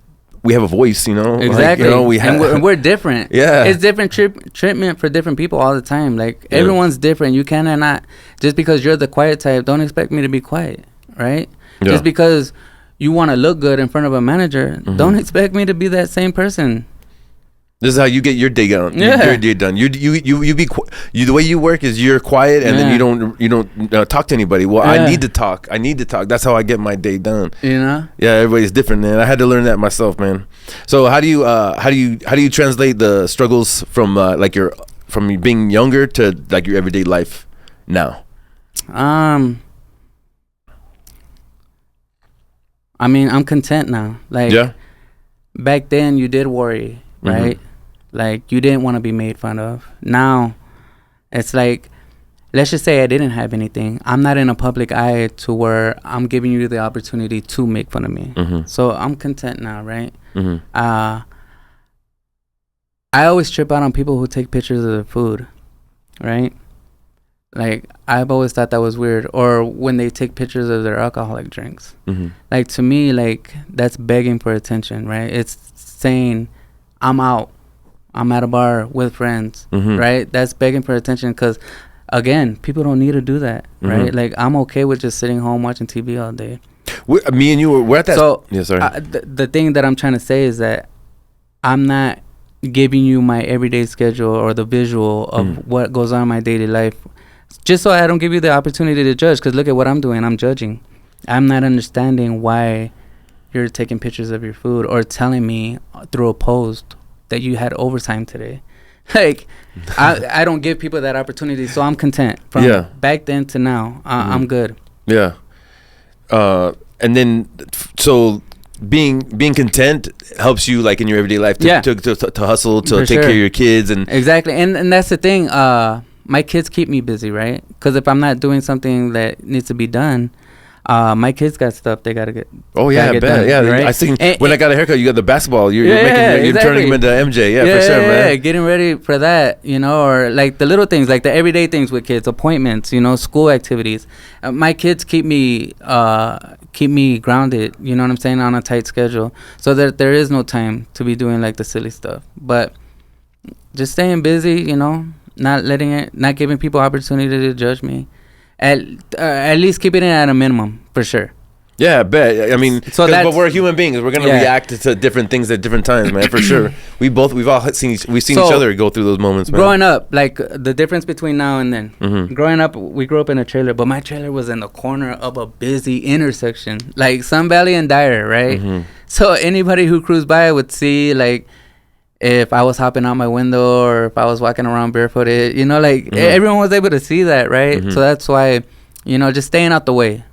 A: we have a voice,
B: Exactly.
A: Like,
B: and we're different. It's different treatment for different people all the time. Like, everyone's different. You cannot, just because you're the quiet type, don't expect me to be quiet, right? Just because you want to look good in front of a manager, don't expect me to be that same person.
A: This is how you get your day done. Your day done. You the way you work is you're quiet, and then you don't talk to anybody. Well, I need to talk. That's how I get my day done. Yeah, everybody's different, man. I had to learn that myself, man. So how do you translate the struggles from from being younger to like your everyday life now?
B: I mean, I'm content now. Like, back then you did worry, right? Like, you didn't want to be made fun of. Now, it's like, let's just say I didn't have anything. I'm not in a public eye to where I'm giving you the opportunity to make fun of me. So I'm content now, right? I always trip out on people who take pictures of their food, right? Like, I've always thought that was weird. Or when they take pictures of their alcoholic drinks. Like, to me, like, that's begging for attention, right? It's saying, I'm out. I'm at a bar with friends, right? That's begging for attention because, again, people don't need to do that, right? Like, I'm okay with just sitting home watching TV all day.
A: Me and you, we're at that.
B: So, the thing that I'm trying to say is that I'm not giving you my everyday schedule or the visual of what goes on in my daily life, just so I don't give you the opportunity to judge. Because look at what I'm doing. I'm judging. I'm not understanding why you're taking pictures of your food or telling me through a post that you had overtime today. Like, I don't give people that opportunity, so I'm content. From back then to now, I'm good. Yeah.
A: And then, so being content helps you, like, in your everyday life to hustle, to take care of your kids. And
B: exactly. And that's the thing. My kids keep me busy, right? Because if I'm not doing something that needs to be done, my kids got stuff they gotta get.
A: Oh yeah, I bet. Done, yeah, right? I think when I got a haircut, you got the basketball. You're turning him into MJ. Yeah, for sure, man. Yeah,
B: getting ready for that, or like the little things, like the everyday things with kids, appointments, school activities. My kids keep me grounded. You know what I'm saying, on a tight schedule, so that there is no time to be doing like the silly stuff. But just staying busy, not giving people opportunity to judge me. At least keeping it at a minimum, for sure.
A: Yeah, I bet. I mean, but we're human beings. We're gonna react to different things at different times, man. For sure. We've all seen each other go through those moments, man.
B: Growing up, like the difference between now and then. Mm-hmm. Growing up, we grew up in a trailer, but my trailer was in the corner of a busy intersection, like Sun Valley and Dyer, right? Mm-hmm. So anybody who cruised by would see, like, if I was hopping out my window or if I was walking around barefooted, you know, like everyone was able to see that, right? Mm-hmm. So that's why, you know, just staying out the way.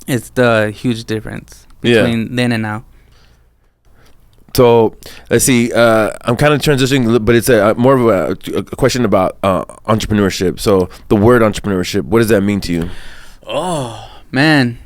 B: It's the huge difference between then and now.
A: So let's see. I'm kind of transitioning, but it's more of a question about entrepreneurship. So the word entrepreneurship, what does that mean to you?
B: Oh man,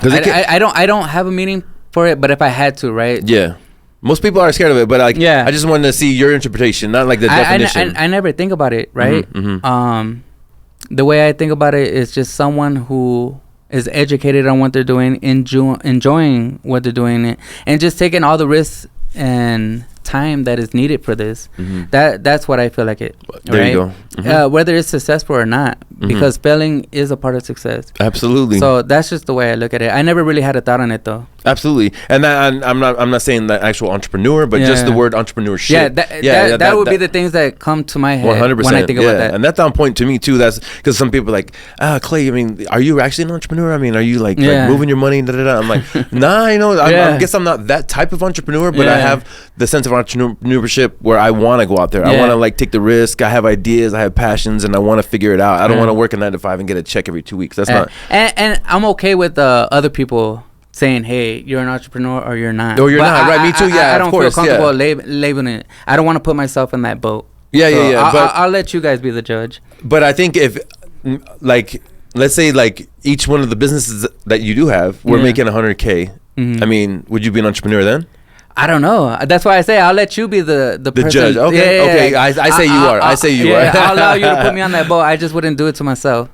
B: I don't have a meaning for it, but if I had to, right?
A: Yeah. Most people are scared of it, but like, I just wanted to see your interpretation, not like the definition.
B: I never think about it, right? Mm-hmm. The way I think about it is just someone who is educated on what they're doing, enjoying what they're doing, and just taking all the risks and time that is needed for this. Mm-hmm. That's what I feel like it.
A: There you go. Mm-hmm.
B: Whether it's successful or not, because failing is a part of success.
A: Absolutely.
B: So that's just the way I look at it. I never really had a thought on it though.
A: Absolutely. And I'm not saying the actual entrepreneur, but just the word entrepreneurship.
B: That would be the things that come to my head 100%, when I think about that.
A: And that's on point to me too. That's because some people are like, Clay, I mean, are you actually an entrepreneur? I mean, are you like moving your money? I'm like, nah, you know, I guess I'm not that type of entrepreneur, but I have the sense of entrepreneurship where I want to go out there. I want to like take the risk. I have ideas. I have passions, and I want to figure it out. I don't want to work a 9 to 5 and get a check every 2 weeks. That's not.
B: And I'm okay with other people saying, hey, you're an entrepreneur or you're not.
A: Or you're not, right? Me too, yeah,
B: I don't feel comfortable labeling it. I don't want to put myself in that boat.
A: Yeah.
B: But I'll let you guys be the judge.
A: But I think if, like, let's say, like, each one of the businesses that you do have, we're making 100K. Mm-hmm. I mean, would you be an entrepreneur then?
B: I don't know. That's why I say I'll let you be the person.
A: Judge. Okay. I say you are. I say you are.
B: I'll allow you to put me on that boat. I just wouldn't do it to myself.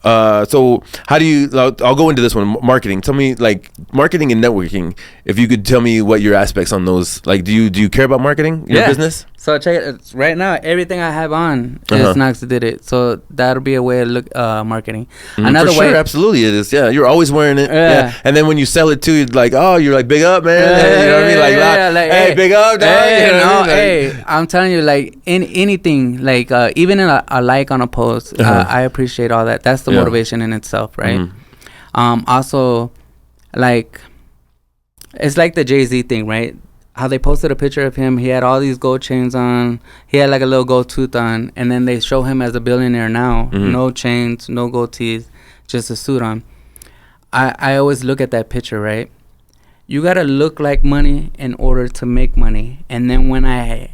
A: So how do you, I'll go into this one, marketing. Tell me, like, marketing and networking, if you could tell me what your aspects on those, like, do you care about marketing, your business?
B: So check it, right now, everything I have on is Knox did it. So that'll be a way to look, marketing. Another
A: way. Sure, absolutely it is. Yeah, you're always wearing it. Yeah. And then when you sell it too, you're like, oh, you're like, big up, man. You know what I mean? Like, hey, big up, dog.
B: Hey, I'm telling you, like, in anything, like, even in a like on a post, I appreciate all that. That's the motivation in itself, right? Also, like, it's like the Jay-Z thing, right? How they posted a picture of him, he had all these gold chains on, he had like a little gold tooth on, and then they show him as a billionaire now, no chains, no gold teeth, just a suit on. I always look at that picture, right? You gotta look like money in order to make money, and then when I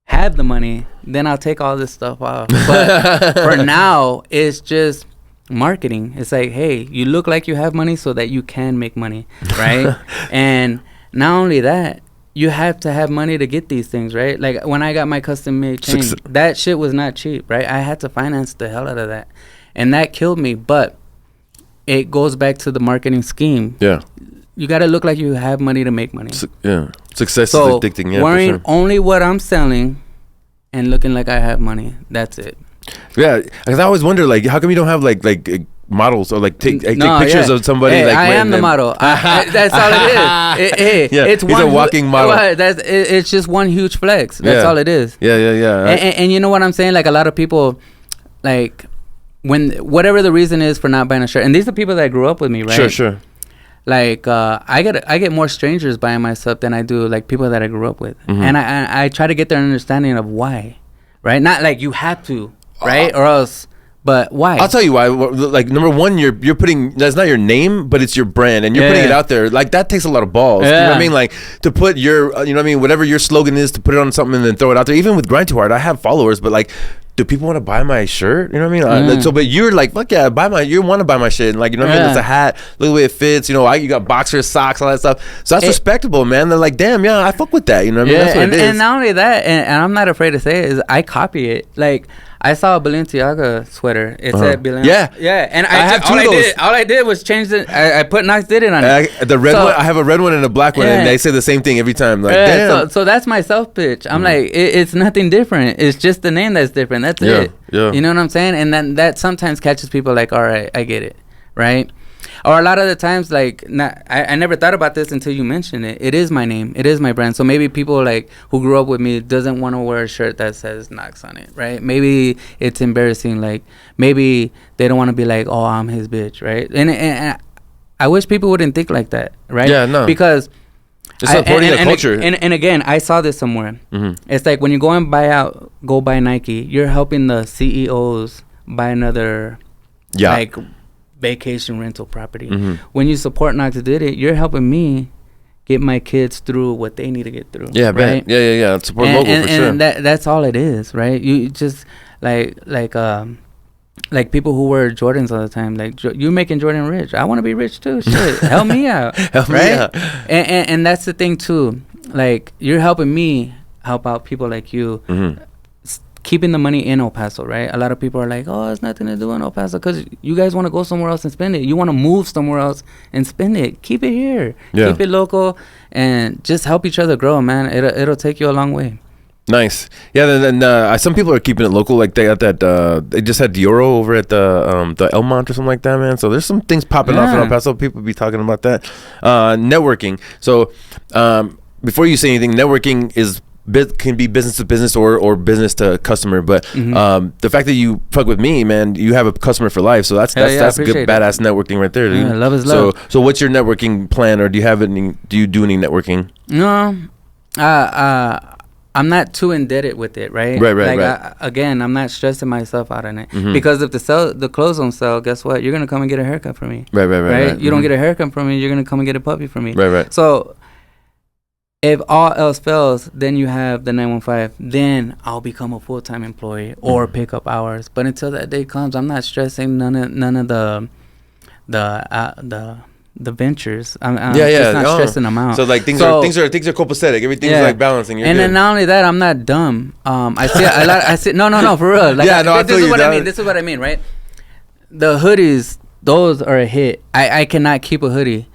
B: have the money, then I'll take all this stuff off. But for now, it's just marketing. It's like, hey, you look like you have money so that you can make money, right? And not only that, you have to have money to get these things, right? Like when I got my custom made chain, that shit was not cheap, right? I had to finance the hell out of that, and that killed me. But it goes back to the marketing scheme. Yeah, you got to look like you have money to make money.
A: Success is addicting. Yeah,
B: wearing only what I'm selling and looking like I have money. That's it.
A: Yeah, because I always wonder, like, how come you don't have like models or like take pictures of somebody?
B: Hey,
A: like
B: I am the model. That's all it is. It's
A: he's a walking model.
B: It's just one huge flex. That's all it is.
A: Yeah.
B: And you know what I'm saying? Like a lot of people, like when whatever the reason is for not buying a shirt, and these are people that grew up with me, right?
A: Sure.
B: Like I get more strangers buying my stuff than I do like people that I grew up with, and I try to get their understanding of why, right? Not like you have to, right, or else. But why?
A: I'll tell you why. Like, number one, you're putting, that's not your name, but it's your brand, and you're putting it out there. Like, that takes a lot of balls. You know what I mean? Like, to put your, you know what I mean, whatever your slogan is, to put it on something and then throw it out there. Even with Grind2Hard, I have followers, but like, do people want to buy my shirt? You know what I mean? So, but you're like, fuck yeah, you want to buy my shit. And like, you know what I mean? It's a hat, look at the way it fits. You know, you got boxers, socks, all that stuff. So that's respectable, man. They're like, damn, yeah, I fuck with that. You know what I mean? That's what it is.
B: And not only that, and I'm not afraid to say it, is I copy it. Like, I saw a Balenciaga sweater. It said Balenciaga. Yeah. And I have two of those. All I did was change it. I put Knox did it on it.
A: The red one. I have a red one and a black one, and they say the same thing every time. Like, damn.
B: So that's my self pitch. I'm like, it's nothing different. It's just the name that's different. That's it. Yeah. You know what I'm saying? And then that sometimes catches people like, all right, I get it. right? Or a lot of the times, like, I never thought about this until you mentioned it. It is my name. It is my brand. So maybe people, like, who grew up with me doesn't want to wear a shirt that says Knox on it, right? Maybe it's embarrassing. Like, maybe they don't want to be like, oh, I'm his bitch, right? And I wish people wouldn't think like that, right?
A: Yeah, no.
B: Because
A: it's supporting a culture.
B: And again, I saw this somewhere. It's like when you go and go buy Nike, you're helping the CEOs buy another, like, vacation rental property. When you support Knox Did It, you're helping me get my kids through what they need to get through. Yeah,
A: right? Yeah. Support local for sure.
B: And that's all it is, right? You just like people who wear Jordans all the time. Like, you're making Jordan rich. I want to be rich too. Shit, help me out.
A: Help
B: right?
A: me out.
B: And that's the thing too. Like, you're helping me help out people like you. Keeping the money in El Paso, right? A lot of people are like, oh, there's nothing to do in El Paso because you guys want to go somewhere else and spend it. You want to move somewhere else and spend it. Keep it here. Keep it local and just help each other grow, man. It'll take you a long way.
A: Nice. Yeah, then some people are keeping it local. Like, they got that, they just had Dioro over at the Elmont or something like that, man. So there's some things popping off in El Paso. People be talking about that. Networking. So before you say anything, networking can be business to business or business to customer, but the fact that you fuck with me, man, you have a customer for life, so that's good badass networking right there, dude.
B: Love is love.
A: So what's your networking plan, or do you do any networking?
B: No, I'm not too indebted with it, right?
A: Right.
B: Again, I'm not stressing myself out on it because if the clothes don't sell, guess what? You're gonna come and get a haircut from me. Right. You don't get a haircut from me, you're gonna come and get a puppy from me.
A: Right.
B: So if all else fails, then you have the 915. Then I'll become a full-time employee or pick up hours. But until that day comes, I'm not stressing none of the ventures. I'm just not stressing them out.
A: So like things are copacetic. Everything's like balancing. You're
B: and
A: good.
B: then not only that, I'm not dumb. I see a lot. I see no for real. Like, this is what I mean. This is what I mean, right? The hoodies, those are a hit. I cannot keep a hoodie.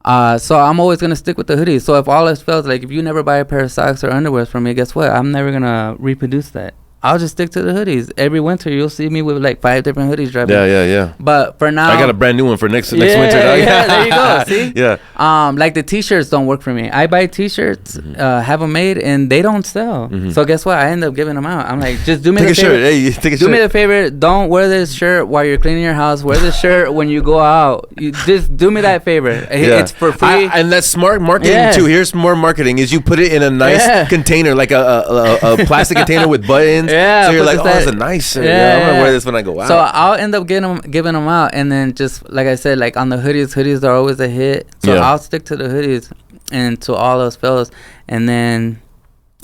B: So I'm always going to stick with the hoodies. So if all else fails, like if you never buy a pair of socks or underwear from me, guess what? I'm never going to reproduce that. I'll just stick to the hoodies. Every winter, you'll see me with like 5 different hoodies driving.
A: Yeah.
B: But for now,
A: I got a brand new one for next winter.
B: Yeah, there you go. See?
A: Yeah.
B: Like the t-shirts don't work for me. I buy t-shirts, have them made, and they don't sell. So guess what? I end up giving them out. I'm like, just do me the favor.
A: Hey, take a shirt.
B: Do me the favor. Don't wear this shirt while you're cleaning your house. Wear this shirt when you go out. You just do me that favor. It's for free.
A: And that's smart marketing too. Here's more marketing: is you put it in a nice container, like a plastic container with buttons.
B: Yeah.
A: So you're like, oh, it's a nice shirt. I'm gonna wear this when I go out.
B: So I'll end up giving them out, and then just like I said, like on the hoodies are always a hit. So I'll stick to the hoodies and to all those fellas, and then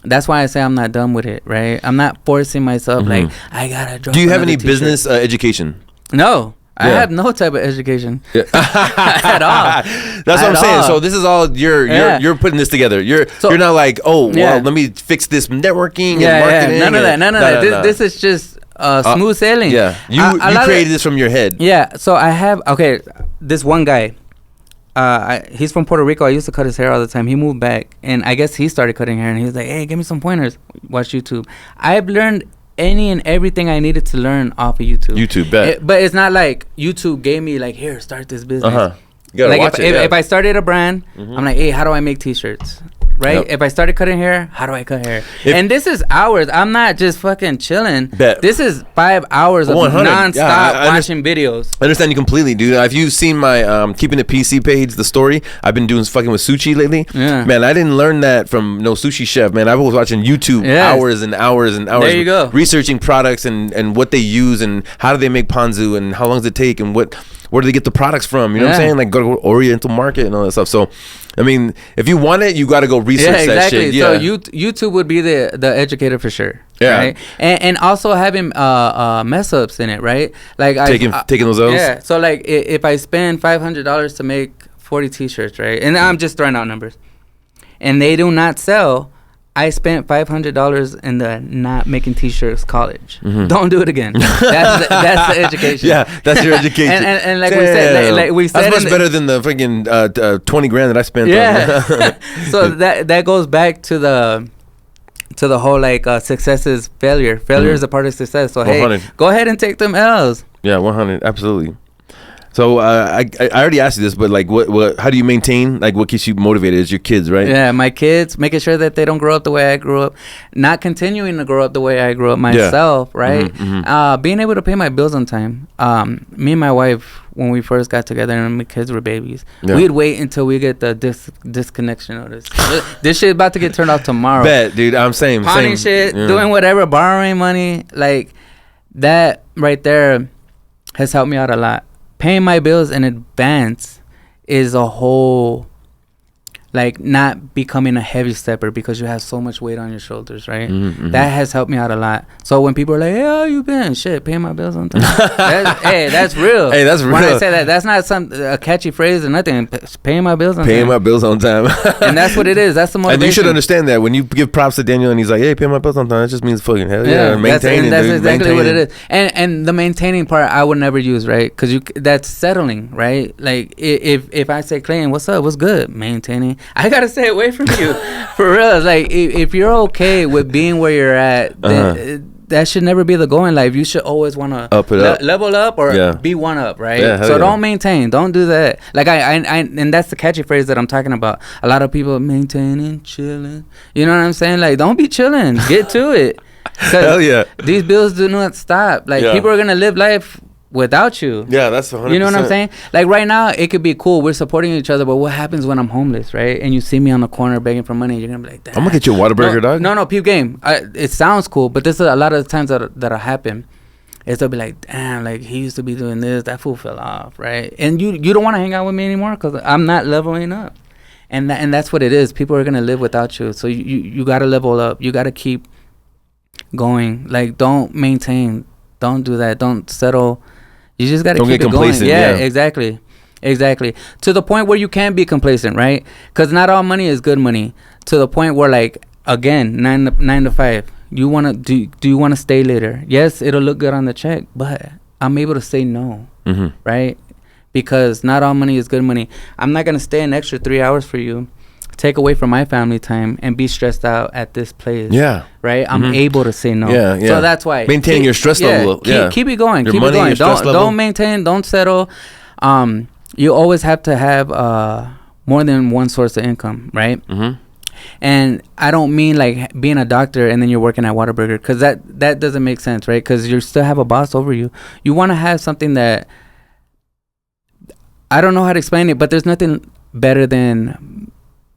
B: that's why I say I'm not done with it, right? I'm not forcing myself like I gotta drop.
A: Do you have any business education?
B: No. I have no type of education at all.
A: That's what I'm saying. So this is all you're putting this together. You're not like, oh, well, let me fix this networking and marketing.
B: None of that. This is just smooth sailing.
A: Yeah, you created this from your head.
B: Yeah. So I have this one guy. He's from Puerto Rico. I used to cut his hair all the time. He moved back, and I guess he started cutting hair. And he was like, "Hey, give me some pointers. Watch YouTube." I've learned any and everything I needed to learn off of YouTube. But it's not like YouTube gave me like, here, start this business.
A: You gotta watch it.
B: If I started a brand, I'm like, hey, how do I make t-shirts? Right? Yep. If I started cutting hair, how do I cut hair? And this is hours. I'm not just fucking chilling. This is 5 hours of nonstop watching videos.
A: I understand you completely, dude. If you've seen my Keeping It PC page, the story, I've been doing fucking with sushi lately. Yeah. Man, I didn't learn that from no sushi chef, man. I was watching YouTube hours and hours and hours.
B: There you go.
A: Researching products and what they use and how do they make ponzu and how long does it take and where do they get the products from? You know what I'm saying? Like, go to Oriental Market and all that stuff. So, I mean, if you want it, you got to go research that shit.
B: So YouTube would be the educator for sure. Yeah. Right? And also having mess ups in it, right? Like
A: taking those L's.
B: Yeah. So like if I spend $500 to make 40 t-shirts, right? And I'm just throwing out numbers, and they do not sell. I spent $500 in the not making t-shirts college. Don't do it again. That's the education.
A: Yeah, that's your education.
B: and like we said,
A: that's much better than the freaking $20,000 that I spent.
B: Yeah. So that goes back to the whole like success is failure. Failure is a part of success. So 100. Hey, go ahead and take them L's.
A: Yeah, 100, absolutely. So I already asked you this, but like, what? How do you maintain? Like, what keeps you motivated? Is your kids, right?
B: Yeah, my kids, making sure that they don't grow up the way I grew up, not continuing to grow up the way I grew up myself, right? Being able to pay my bills on time. Me and my wife, when we first got together and my kids were babies, we'd wait until we get the disconnection notice. This shit about to get turned off tomorrow.
A: Bet, dude. I'm same.
B: Pawning shit, doing whatever, borrowing money, like that right there has helped me out a lot. Paying my bills in advance is a whole, like, not becoming a heavy stepper because you have so much weight on your shoulders, right? That has helped me out a lot. So when people are like, hey, how you been? Shit, paying my bills on time. That's real.
A: Hey, that's real.
B: When I say that, that's not a catchy phrase or nothing. Paying my bills on time.
A: Paying my bills on time.
B: And that's what it is. That's the motivation.
A: And you should understand that when you give props to Daniel and he's like, hey, pay my bills on time, it just means fucking hell yeah. Maintaining,
B: that's exactly what it is. And the maintaining part I would never use, right? Because that's settling, right? Like, if I say, Clayton, what's up? What's good? Maintaining. I gotta stay away from you. For real. Like, if you're okay with being where you're at, then that should never be the goal in life. You should always want to level up or be one up, right? So don't maintain. Don't do that. Like, I and that's the catchy phrase that I'm talking about. A lot of people maintaining, chilling. You know what I'm saying? Like, don't be chilling. Get to it.
A: Hell yeah.
B: These bills do not stop. Like, people are gonna live life without you.
A: Yeah, that's 100%.
B: You know what I'm saying? Like, right now, it could be cool. We're supporting each other, but what happens when I'm homeless, right? And you see me on the corner begging for money, you're going to be like, damn.
A: I'm going to get you a Whataburger, dog.
B: No, peep game. It sounds cool, but this is a lot of the times that'll happen. Is they'll be like, damn, like, he used to be doing this. That fool fell off, right? And you don't want to hang out with me anymore because I'm not leveling up. And that's what it is. People are going to live without you. So you got to level up. You got to keep going. Like, don't maintain. Don't do that. Don't settle. You just got to keep it going. Yeah, exactly. To the point where you can be complacent, right? Because not all money is good money. To the point where, like, again, 9 to 5. You want to do you want to stay later? Yes, it'll look good on the check, but I'm able to say no, right? Because not all money is good money. I'm not going to stay an extra 3 hours for you, take away from my family time, and be stressed out at this place. Yeah. Right? I'm able to say no. Yeah. So that's why.
A: Maintaining your stress level.
B: Keep it going. Keep it going. Don't maintain. Don't settle. You always have to have more than one source of income, right? And I don't mean like being a doctor and then you're working at Whataburger, because that doesn't make sense, right? Because you still have a boss over you. You want to have something that, I don't know how to explain it, but there's nothing better than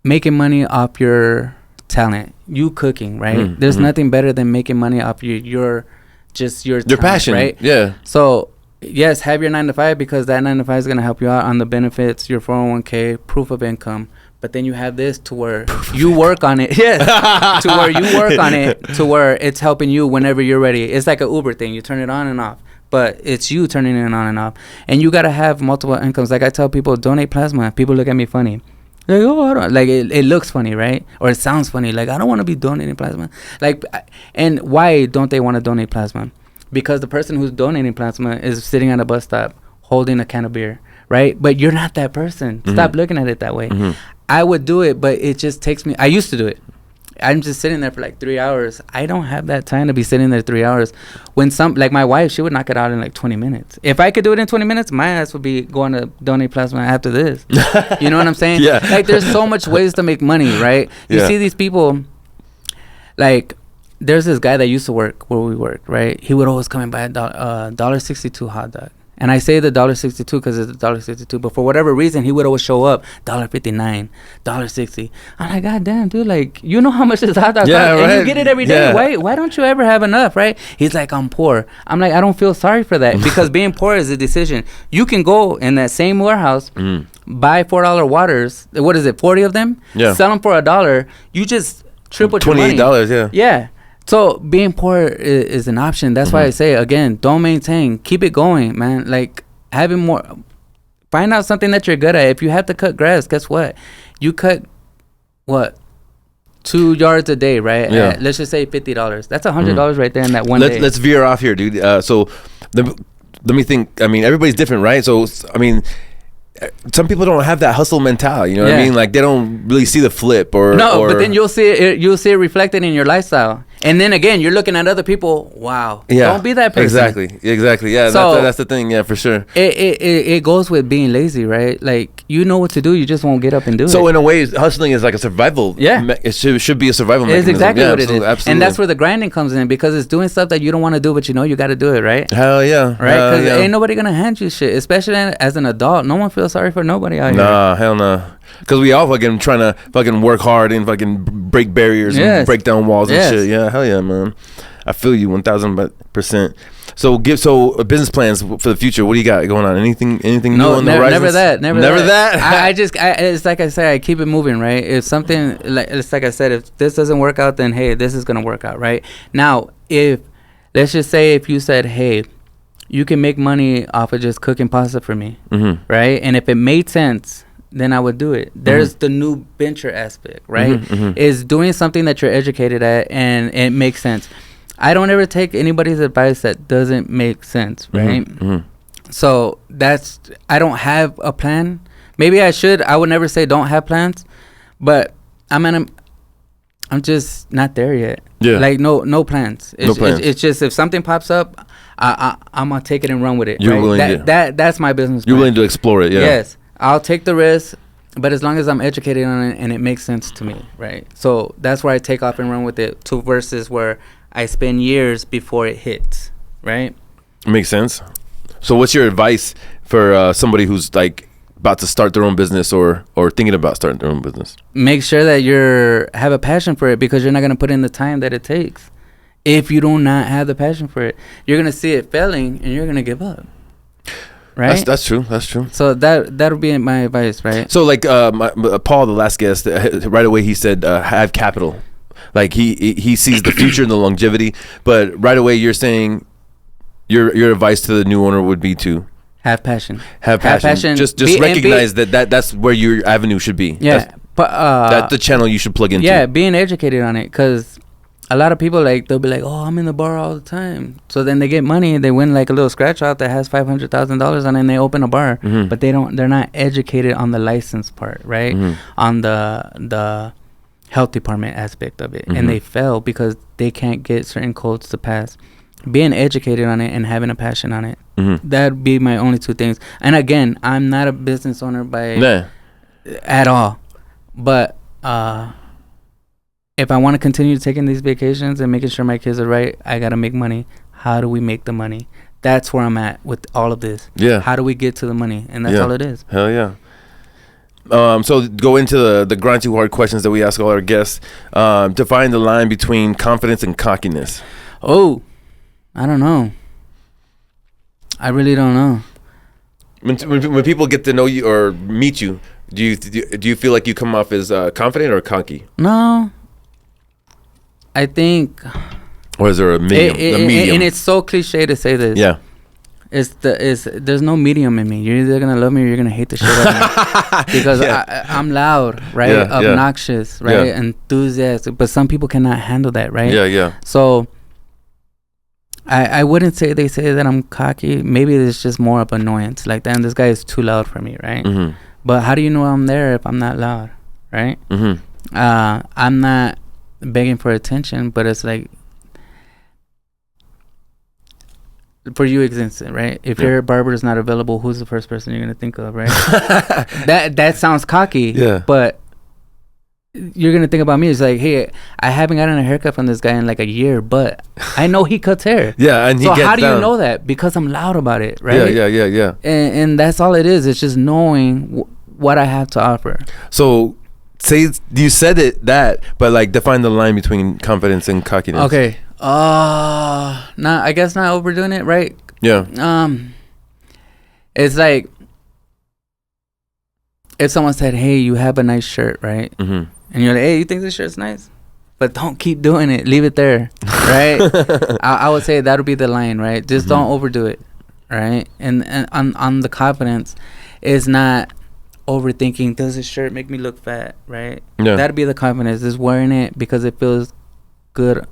B: making money off your talent. You cooking, right? There's nothing better than making money off your talent,
A: passion,
B: right? Yeah. So yes, have your 9 to 5, because that 9 to 5 is going to help you out on the benefits, your 401k, proof of income. But then you have this to where you work on it. Yeah. To where you work on it, to where it's helping you whenever you're ready. It's like an Uber thing. You turn it on and off. But it's you turning it on and off. And you got to have multiple incomes. Like I tell people, donate plasma. People look at me funny. Like, oh, I don't. Like, it looks funny, right? Or it sounds funny. Like, I don't want to be donating plasma. Like, and why don't they want to donate plasma? Because the person who's donating plasma is sitting at a bus stop holding a can of beer, right? But you're not that person. Stop looking at it that way. I would do it, but it just takes me. I used to do it. I'm just sitting there for like 3 hours. I don't have that time to be sitting there 3 hours. When like my wife, she would knock it out in like 20 minutes. If I could do it in 20 minutes, my ass would be going to donate plasma after this. You know what I'm saying? Yeah. Like, there's so much ways to make money, right? You see these people, like, there's this guy that used to work where we worked, right? He would always come and buy a $1.62 hot dog. And I say the $1.62 because it's $1.62, but for whatever reason, he would always show up $1.59, $1.60. I'm like, God damn, dude, like, you know how much this hot dog costs, and you get it every day. Why don't you ever have enough, right? He's like, I'm poor. I'm like, I don't feel sorry for that, because being poor is a decision. You can go in that same warehouse, buy $4 waters. What is it, 40 of them? Yeah. Sell them for $1. You just triple your money.
A: $28,
B: Yeah. So being poor is an option. That's why I say, again, don't maintain. Keep it going, man. Like, having more. Find out something that you're good at. If you have to cut grass, guess what? You cut, 2 yards a day, right?
A: Yeah.
B: Let's just say $50. That's $100 right there in that one day.
A: Let's veer off here, dude. So let me think. I mean, everybody's different, right? So, I mean, some people don't have that hustle mentality, you know what I mean? Like, they don't really see the flip or
B: but then you'll see it reflected in your lifestyle. And then again, you're looking at other people. Wow.
A: Yeah.
B: Don't be that person.
A: Exactly. Yeah.
B: So,
A: that's the thing. Yeah, for sure.
B: It goes with being lazy, right? Like, you know what to do, you just won't get up and do it.
A: So in a way, hustling is like a survival.
B: Yeah.
A: It should be a survival
B: It's
A: mechanism.
B: exactly what it is.
A: Absolutely.
B: And that's where the grinding comes in, because it's doing stuff that you don't want to do, but you know you got to do it, right?
A: Hell yeah.
B: Right? Because ain't nobody going to hand you shit, especially as an adult. No one feels sorry for nobody out here.
A: Nah, hell no. Because we all fucking trying to fucking work hard and fucking break barriers and break down walls and shit. Yeah, hell yeah, man. I feel you 1000%. So business plans for the future. What do you got going on? Anything new on the horizon?
B: Never that. It's like I say, I keep it moving, right? If something it's like I said, if this doesn't work out, then hey, this is gonna work out, right? Now, let's just say if you said, hey, you can make money off of just cooking pasta for me, right? And if it made sense, then I would do it. There's the new venture aspect, right? Is doing something that you're educated at and it makes sense. I don't ever take anybody's advice that doesn't make sense, right? So I don't have a plan. Maybe I should. I would never say don't have plans, but I'm just not there yet. Yeah. Like no plans. It's just if something pops up, I'm gonna take it and run with it.
A: You're willing
B: that's my business plan.
A: You're willing to explore it, yeah.
B: Yes. I'll take the risk, but as long as I'm educated on it and it makes sense to me, right? So that's where I take off and run with it, to versus where I spend years before it hits, right?
A: Makes sense. So what's your advice for somebody who's like about to start their own business or thinking about starting their own business?
B: Make sure that have a passion for it, because you're not going to put in the time that it takes. If you do not have the passion for it, you're going to see it failing and you're going to give up. Right?
A: That's true.
B: So that'll be my advice, right?
A: So like Paul, the last guest, right away he said have capital. Like he sees the future and the longevity, but right away you're saying your advice to the new owner would be to
B: have passion.
A: Have passion. Just recognize that's where your avenue should be.
B: Yeah, but
A: that's the channel you should plug into.
B: Yeah, being educated on it, because a lot of people, like, they'll be like, oh, I'm in the bar all the time. So then they get money, they win like a little scratch out that has $500,000 on it, and they open a bar. But they're not educated on the license part, right? On the health department aspect of it. And they fail because they can't get certain codes to pass. Being educated on it and having a passion on it. That'd be my only two things. And again, I'm not a business owner at all. But if I want to continue taking these vacations and making sure my kids are right, I got to make money. How do we make the money? That's where I'm at with all of this. Yeah. How do we get to the money? And that's all it is.
A: Hell yeah. So go into the Grind2Hard questions that we ask all our guests. Define the line between confidence and cockiness.
B: Oh, I don't know. I really don't know.
A: When people get to know you or meet you, do you feel like you come off as confident or cocky?
B: No. I think,
A: or is there a medium?
B: And it's so cliche to say this.
A: Yeah,
B: there's no medium in me. You're either gonna love me or you're gonna hate the shit out of me, because I'm loud, right? Obnoxious, right? Enthusiastic, but some people cannot handle that, right?
A: Yeah.
B: So I wouldn't say they say that I'm cocky. Maybe it's just more of annoyance. Like, damn, this guy is too loud for me, right? But how do you know I'm there if I'm not loud, right? I'm not begging for attention, but it's like, for you, example, right? If your barber is not available, who's the first person you're gonna think of, right? that sounds cocky, but you're gonna think about me. It's like, hey, I haven't gotten a haircut from this guy in like a year, but I know he cuts hair.
A: And
B: so how do you know that? Because I'm loud about it, right?
A: Yeah.
B: And that's all it is. It's just knowing what I have to offer.
A: So you said that, but like define the line between confidence and cockiness.
B: Okay. I guess not overdoing it, right?
A: Yeah.
B: It's like if someone said, hey, you have a nice shirt, right? And you're like, hey, you think this shirt's nice? But don't keep doing it. Leave it there, right? I would say that would be the line, right? Just don't overdo it, right? And on the confidence, is not overthinking, does this shirt make me look fat, right? That'd be the confidence, is wearing it because it feels good.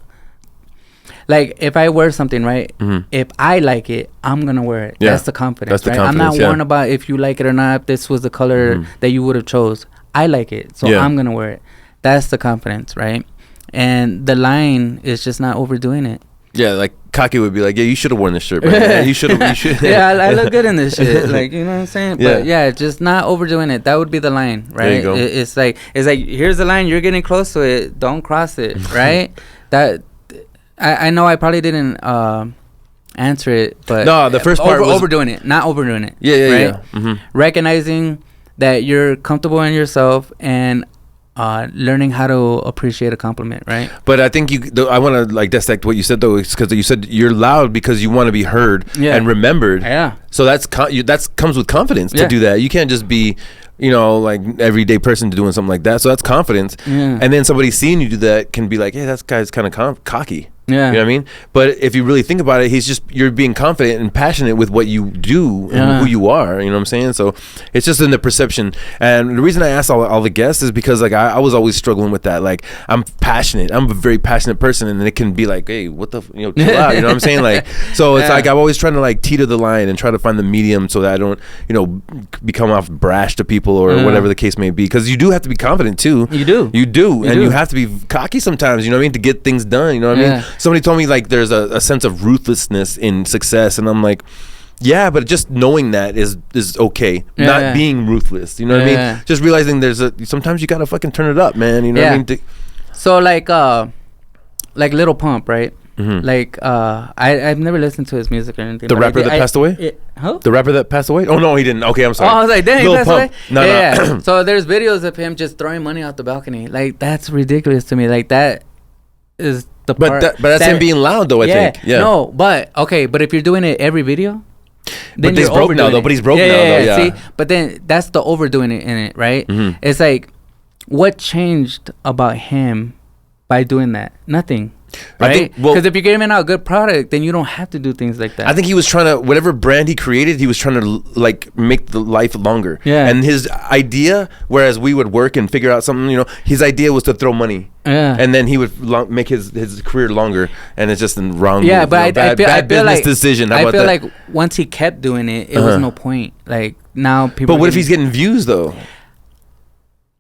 B: Like, if I wear something, right, if I like it, I'm gonna wear it. That's the confidence. Right? I'm not worrying about if you like it or not, if this was the color that you would have chose. I like it, so I'm gonna wear it. That's the confidence, right? and the line is just not overdoing it.
A: Yeah, like cocky would be like, yeah, you should have worn this shirt, man. Yeah, you should.
B: Yeah, I look good in this shit. Like, you know what I'm saying?
A: Yeah.
B: But yeah, just not overdoing it. That would be the line, right?
A: There you go.
B: It's like here's the line. You're getting close to it. Don't cross it, right? That I know I probably didn't answer it, but
A: no, the first part was
B: overdoing it, not overdoing it.
A: Yeah,
B: right?
A: yeah. Mm-hmm.
B: Recognizing that you're comfortable in yourself and learning how to appreciate a compliment, right?
A: But I think I want to like dissect what you said though, because you said you're loud because you want to be heard and remembered.
B: Yeah.
A: So that's comes with confidence to do that. You can't just be, like everyday person doing something like that. So that's confidence.
B: Yeah.
A: And then somebody seeing you do that can be like, hey, that guy's kind of cocky.
B: Yeah.
A: You know what I mean? But if you really think about it, you're being confident and passionate with what you do and who you are. You know what I'm saying? So it's just in the perception. And the reason I asked all the guests is because like I was always struggling with that. Like I'm passionate. I'm a very passionate person, and it can be like, hey, what the chill out. You know what I'm saying? Like, so it's like I'm always trying to like teeter the line and try to find the medium so that I don't become off brash to people or whatever the case may be. Because you do have to be confident too. You do, and you have to be cocky sometimes. You know what I mean? To get things done. You know what I mean? Somebody told me like there's a sense of ruthlessness in success, and I'm like, yeah, but just knowing that is okay. Not being ruthless. You know what I mean? Just realizing sometimes you gotta fucking turn it up, man. You know what I mean?
B: So like Lil Pump, right? Mm-hmm. Like I've never listened to his music or anything.
A: The rapper that passed away?
B: Huh?
A: The rapper that passed away? Oh no, he didn't. Okay, I'm sorry.
B: Oh, I was like, damn, he passed away?
A: No.
B: So there's videos of him just throwing money out the balcony. Like that's ridiculous to me. Like that is the part.
A: But that's him being loud though, I think. Yeah.
B: No, but if you're doing it every video, then
A: but he's broke now though. But he's broke now though. Yeah.
B: See, but then that's the overdoing it in it, right? Mm-hmm. It's like, what changed about him by doing that? Nothing. Right? Because if you're giving out a good product, then you don't have to do things like that.
A: I think he was trying to, whatever brand he created, he was trying to like make the life longer. Yeah. And his idea, whereas we would work and figure out something, his idea was to throw money. Yeah. And then he would make his career longer, and it's just wrong.
B: Yeah, move, but
A: bad business
B: like,
A: decision.
B: I feel like once he kept doing it, it was no point. Like now people.
A: But what if he's getting views though?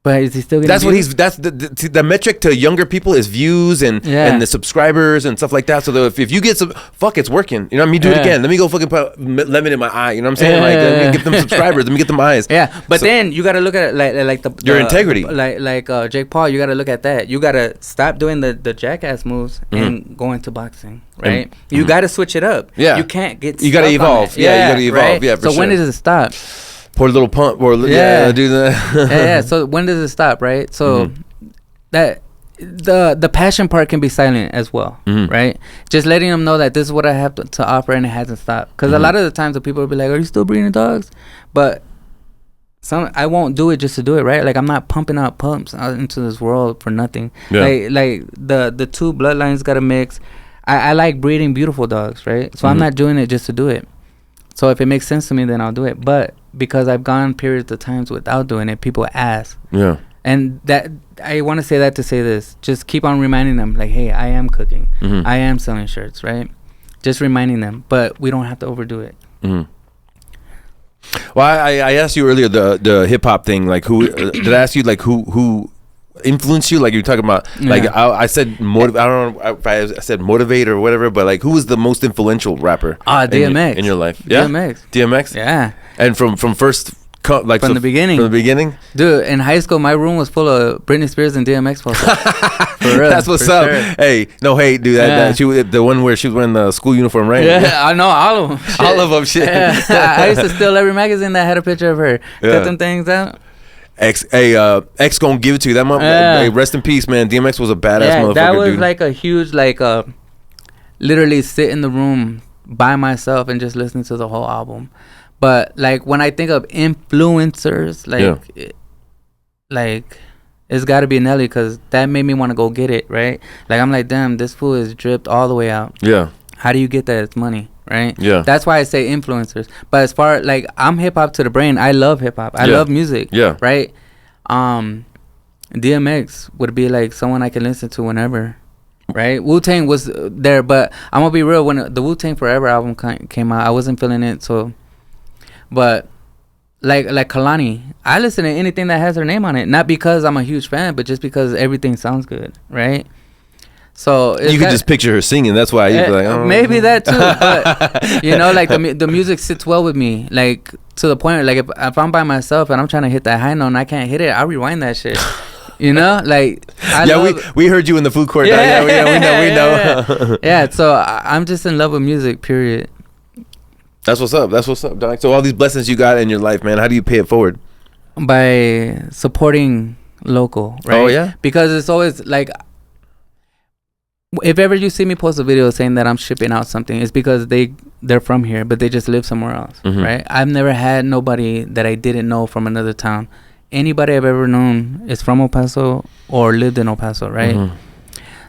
B: But is he still getting views?
A: That's the metric to younger people is views and the subscribers and stuff like that. So if you get some, it's working. You know what I mean? Do it again. Let me go fucking put lemon in my eye. You know what I'm saying? Like, let me get them subscribers. Let me get them eyes.
B: Yeah. But then you got to look at it like
A: your integrity.
B: Like Jake Paul, you got to look at that. You got to stop doing the jackass moves and go into boxing, right? You got to switch it up. Yeah. You can't get
A: You got to evolve. Yeah, you got to evolve.
B: Right?
A: Yeah, for
B: so when does it stop?
A: Pour a little pump, or do that.
B: yeah. So when does it stop, right? So that the passion part can be silent as well, right? Just letting them know that this is what I have to offer, and it hasn't stopped. Because a lot of the times the people will be like, "Are you still breeding dogs?" But I won't do it just to do it, right? Like I'm not pumping out pumps out into this world for nothing. Yeah. Like the two bloodlines gotta mix. I like breeding beautiful dogs, right? So I'm not doing it just to do it. So if it makes sense to me, then I'll do it. But because I've gone periods of times without doing it, people ask. Yeah. And that I want to say that to say this. Just keep on reminding them, like, hey, I am cooking. I am selling shirts, right? Just reminding them. But we don't have to overdo it.
A: Well, I asked you earlier the hip hop thing. Like, who did I ask you? Like, who influenced you? Like you're talking about. Like I said, I don't know if I said motivate or whatever. But like, who was the most influential rapper?
B: DMX
A: in your life. Yeah, DMX.
B: Yeah.
A: And from first. From
B: the beginning.
A: From the beginning?
B: Dude, in high school, my room was full of Britney Spears and DMX posters. For real.
A: That's what's up.
B: Sure.
A: Hey, no hate, dude. The one where she was wearing the school uniform, right?
B: Yeah, I know, all of them. Shit.
A: All of them, shit.
B: Yeah. I used to steal every magazine that had a picture of her. Cut them things out.
A: X gonna give it to you. That hey, rest in peace, man. DMX was a badass motherfucker,
B: that was
A: dude.
B: like a huge, literally sit in the room by myself and just listen to the whole album. But like when I think of influencers, it's got to be Nelly, because that made me want to go get it, right? Like I'm like, damn, this fool is dripped all the way out. Yeah. How do you get that? It's money, right? Yeah. That's why I say influencers. But as far like I'm hip hop to the brain, I love hip hop. I love music. Yeah. Right. DMX would be like someone I can listen to whenever. Right, Wu-Tang was there, but I'm gonna be real. When the Wu-Tang Forever album came out, I wasn't feeling it, so. But like Kalani, I listen to anything that has her name on it. Not because I'm a huge fan, but just because everything sounds good, right? So
A: you could just picture her singing. That's why you'd be like, oh.
B: Maybe that too. But you know, like the music sits well with me. Like to the point, like if I'm by myself and I'm trying to hit that high note and I can't hit it, I rewind that shit. You know, like
A: we heard you in the food court.
B: Yeah,
A: we know.
B: Yeah, so I'm just in love with music. Period.
A: That's what's up. That's what's up, Doc. So all these blessings you got in your life, man. How do you pay it forward?
B: By supporting local, right?
A: Oh yeah.
B: Because it's always like, if ever you see me post a video saying that I'm shipping out something, it's because they're from here, but they just live somewhere else, right? I've never had nobody that I didn't know from another town. Anybody I've ever known is from El Paso or lived in El Paso, right?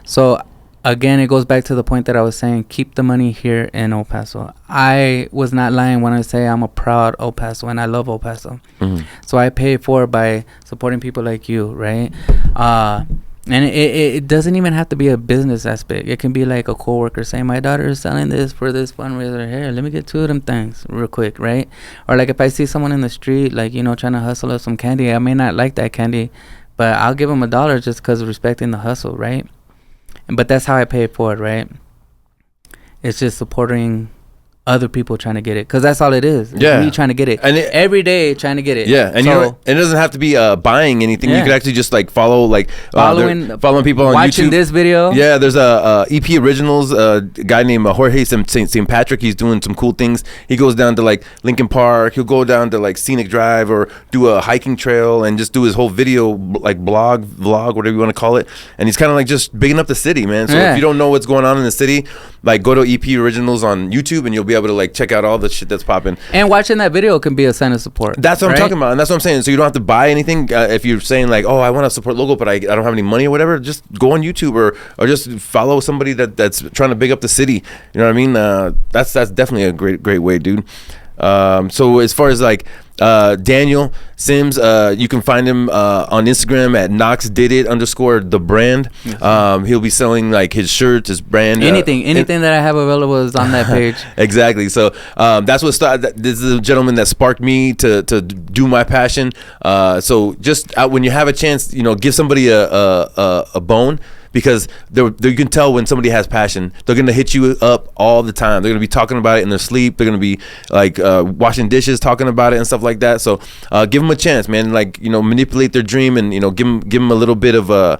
B: So again, it goes back to the point that I was saying, keep the money here in El Paso. I was not lying when I say I'm a proud El Paso and I love El Paso. So I pay for it by supporting people like you, right? And it doesn't even have to be a business aspect. It can be like a coworker saying, my daughter is selling this for this fundraiser. Here, let me get two of them things real quick, right? Or like if I see someone in the street, like, you know, trying to hustle up some candy, I may not like that candy, but I'll give them $1 just because of respecting the hustle, right? But that's how I pay it forward, right? It's just supporting other people trying to get it, because that's all it is.
A: Yeah,
B: me trying to get it, and every day trying to get it.
A: Yeah, and so, it doesn't have to be buying anything. You could actually just like follow, like following people on
B: watching
A: YouTube.
B: This video.
A: Yeah, there's a EP Originals, a guy named Jorge St. Patrick. He's doing some cool things. He goes down to like Lincoln Park. He'll go down to like Scenic Drive or do a hiking trail and just do his whole video, like vlog, whatever you want to call it. And he's kind of like just bigging up the city, man. So if you don't know what's going on in the city, like go to EP Originals on YouTube and you'll be able to like check out all the shit that's popping.
B: And watching that video can be a sign of support.
A: That's what I'm talking about, and that's what I'm saying. So you don't have to buy anything. If you're saying like, oh, I want to support local, but I don't have any money or whatever, just go on YouTube or just follow somebody that's trying to big up the city. You know what I mean? That's definitely a great way, dude. So as far as like Daniel Sims, you can find him on Instagram at NoxDidIt_the brand. He'll be selling like his shirts, his brand,
B: anything that I have available is on that page.
A: Exactly. So that's what started. This is a gentleman that sparked me to do my passion. So just when you have a chance, you know, give somebody a bone. Because you can tell when somebody has passion. They're going to hit you up all the time. They're going to be talking about it in their sleep. They're going to be like washing dishes, talking about it and stuff like that. So give them a chance, man. Like, you know, manipulate their dream and, you know, give them a little bit of a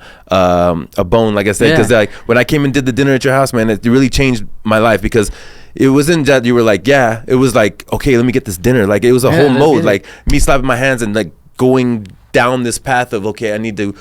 A: bone, like I said. Because like when I came and did the dinner at your house, man, it really changed my life. Because it wasn't that you were like, yeah. It was like, okay, let me get this dinner. Like it was a whole mode. Like me slapping my hands and like going down this path of, okay, I need to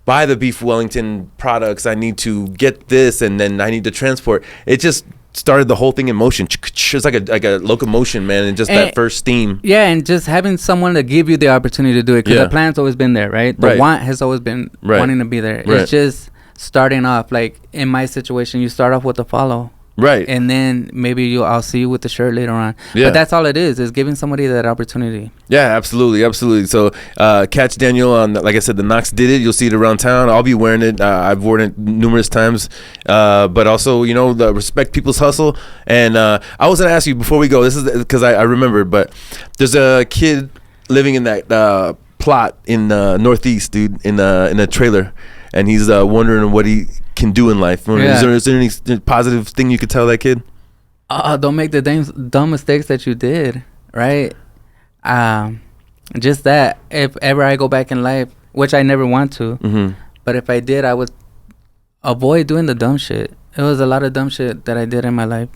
A: buy the beef Wellington products, I need to get this, and then I need to transport. It just started the whole thing in motion. It's like a locomotion, man, and just that first steam.
B: Yeah, and just having someone to give you the opportunity to do it, because the plan's always been there, right? The want has always been wanting to be there. It's just starting off. Like in my situation, you start off with a follow.
A: Right.
B: And then maybe I'll see you with the shirt later on. Yeah. But that's all it is giving somebody that opportunity.
A: Yeah, absolutely. So catch Daniel on, like I said, the Knox Did It. You'll see it around town. I'll be wearing it. I've worn it numerous times. But also, you know, respect people's hustle. And I was going to ask you before we go, this is because I remembered, but there's a kid living in that plot in Northeast, dude, in a trailer. And he's wondering what he can do in life. Is there any positive thing you could tell that kid?
B: Don't make the dumb mistakes that you did, right? Just that. If ever I go back in life, which I never want to, but if I did, I would avoid doing the dumb shit. It was a lot of dumb shit that I did in my life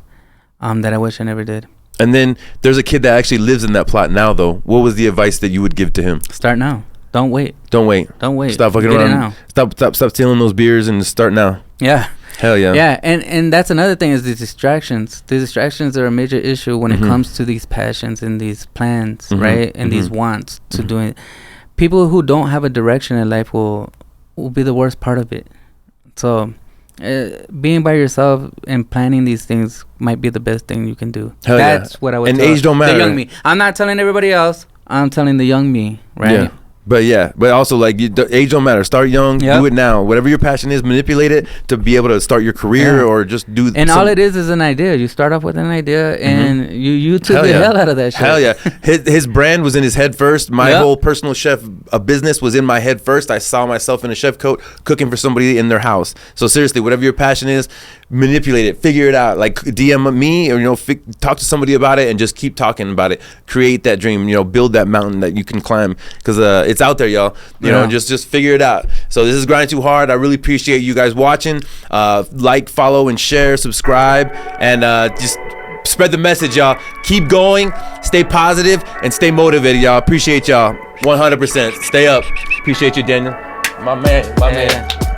B: that I wish I never did. And
A: then there's a kid that actually lives in that plot now, though. What was the advice that you would give to him?
B: Start now. Don't wait.
A: Stop fucking around. Stop stealing those beers and start now.
B: Yeah.
A: Hell yeah.
B: Yeah, and that's another thing is the distractions. The distractions are a major issue when it comes to these passions and these plans, right? And these wants to do it. People who don't have a direction in life will be the worst part of it. So being by yourself and planning these things might be the best thing you can do. That's what I would tell.
A: And age don't matter.
B: The young me. I'm not telling everybody else. I'm telling the young me, right?
A: But yeah, but also like the age don't matter. Start young, do it now. Whatever your passion is, manipulate it to be able to start your career or just do.
B: And all it is an idea. You start off with an idea and you took the hell out of that shit.
A: Hell yeah. His brand was in his head first. My whole personal chef business was in my head first. I saw myself in a chef coat cooking for somebody in their house. So seriously, whatever your passion is, manipulate it, figure it out. Like DM me or talk to somebody about it and just keep talking about it. Create that dream. Build that mountain that you can climb because it's out there, y'all. You know, just figure it out. So this is Grind2Hard. I really appreciate you guys watching. Like, follow, and share, subscribe, and just spread the message, y'all. Keep going, stay positive, and stay motivated, y'all. Appreciate y'all 100%. Stay up. Appreciate you, Daniel. My man.